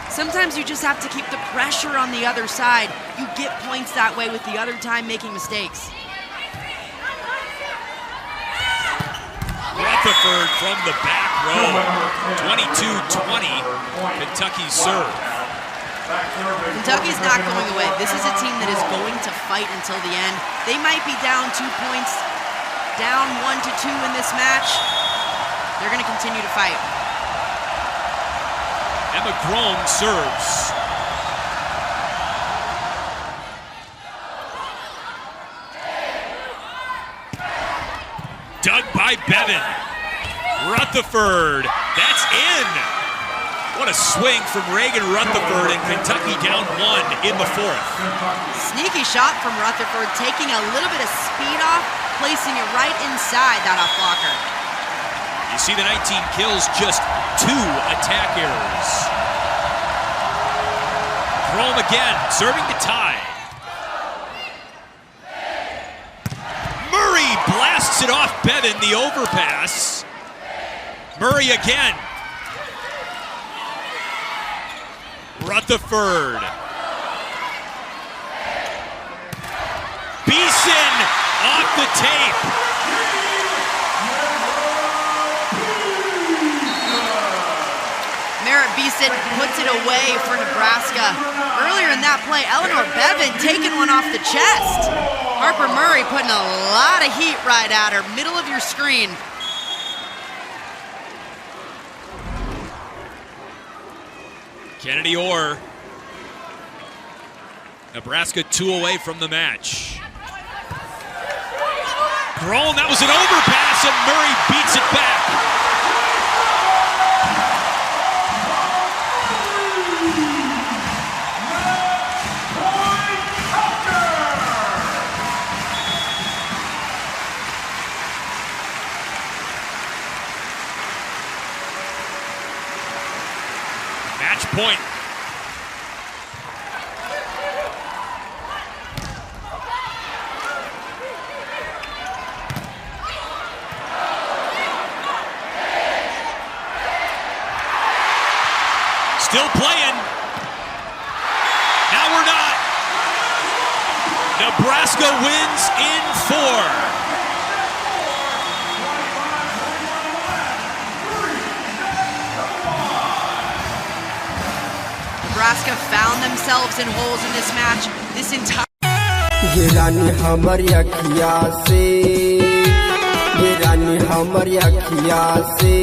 Sometimes you just have to keep the pressure on the other side. You get points that way with the other time making mistakes. What a Rutherford from the back row. 22-20, Kentucky's serve. Kentucky's not going away. This is a team that is going to fight until the end. They might be down 2 points, down 1-2 in this match. They're going to continue to fight. Emma Groom serves. Dug by Bevan. Rutherford, that's in. What a swing from Reagan Rutherford, and Kentucky down 1 in the 4th. Sneaky shot from Rutherford, taking a little bit of speed off, placing it right inside that off blocker. You see the 19 kills, just 2 attack errors. Chrome again, serving to tie. Murray blasts it off Bevan, the overpass. Murray again. Rutherford. Beeson off the tape. Merritt Beeson puts it away for Nebraska. Earlier in that play, Eleanor Bevan taking one off the chest. Harper Murray putting a lot of heat right at her, middle of your screen. Kennedy Orr. Nebraska 2 away from the match. Grown, that was an overpass, and Murray beats it back. Match point. Still playing. Now we're not. Nebraska wins in 4. Nebraska found themselves in holes in this match this entire. गिरानी हमारी अखिया से, गिरानी हमारी अखिया से,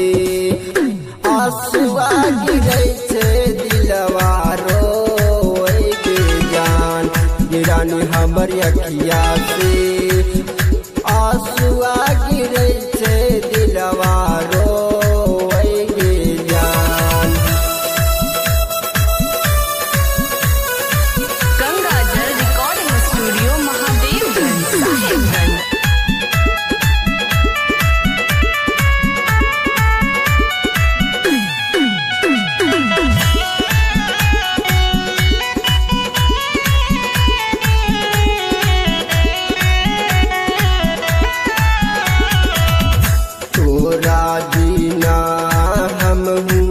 आंसुआ गिरे छे दिलवा रोए के जान। गिरानी हमारी अखिया से, आंसुआ गिरे छे दिलवा रोए के जान। गंगाजल रिकॉर्डिंग स्टूडियो महादेवगंज साहेबगंज। तोरा जीना हम हूँ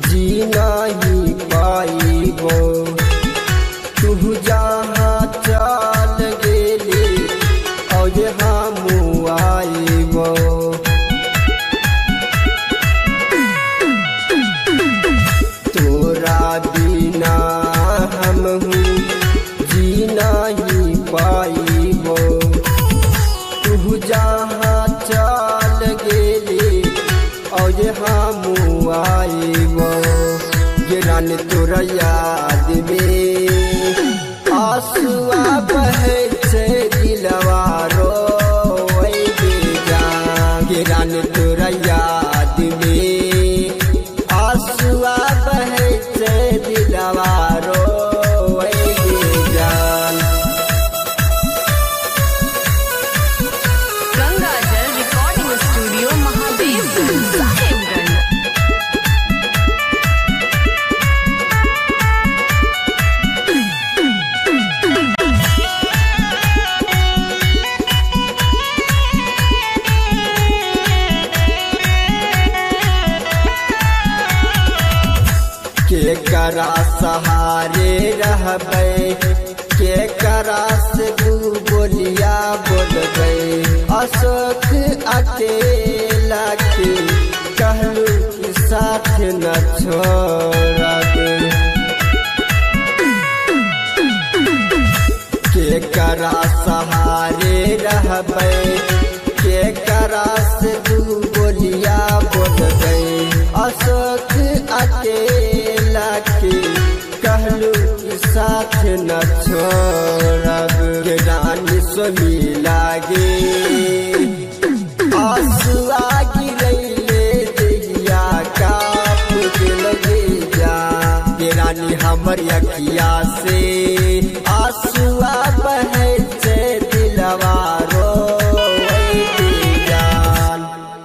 जीना ही पाइबो। तू जहाँ चल गेली और हमू आइबो। तोरा बिना हम हूँ जीना ही पाइबो। तू जहाँ चल गेली और हमू आइबो। गिरान तोरा याद में आंसुआ बहे छे दिलवा रोए के जान। गिरान तोरा याद में आंसुआ बहे छे दिलवा रोए के जान। गंगाजल रिकॉर्डिंग स्टूडियो महादेवगंज साहेबगंज। के करा सहारे रहबै, के करा से दू बोलिया बोलबै। अशोक अकेला छोड़ब के करा सहारे रहबै के करा से दू बोलिया बोलबै अशोक अकेला के कहलू कि साथ न छोड़ब के रानी सोमी लागे आंसुआ गिरैले देहिया काप के लगे जा के रानी हमर अखिया से आंसुआ बहे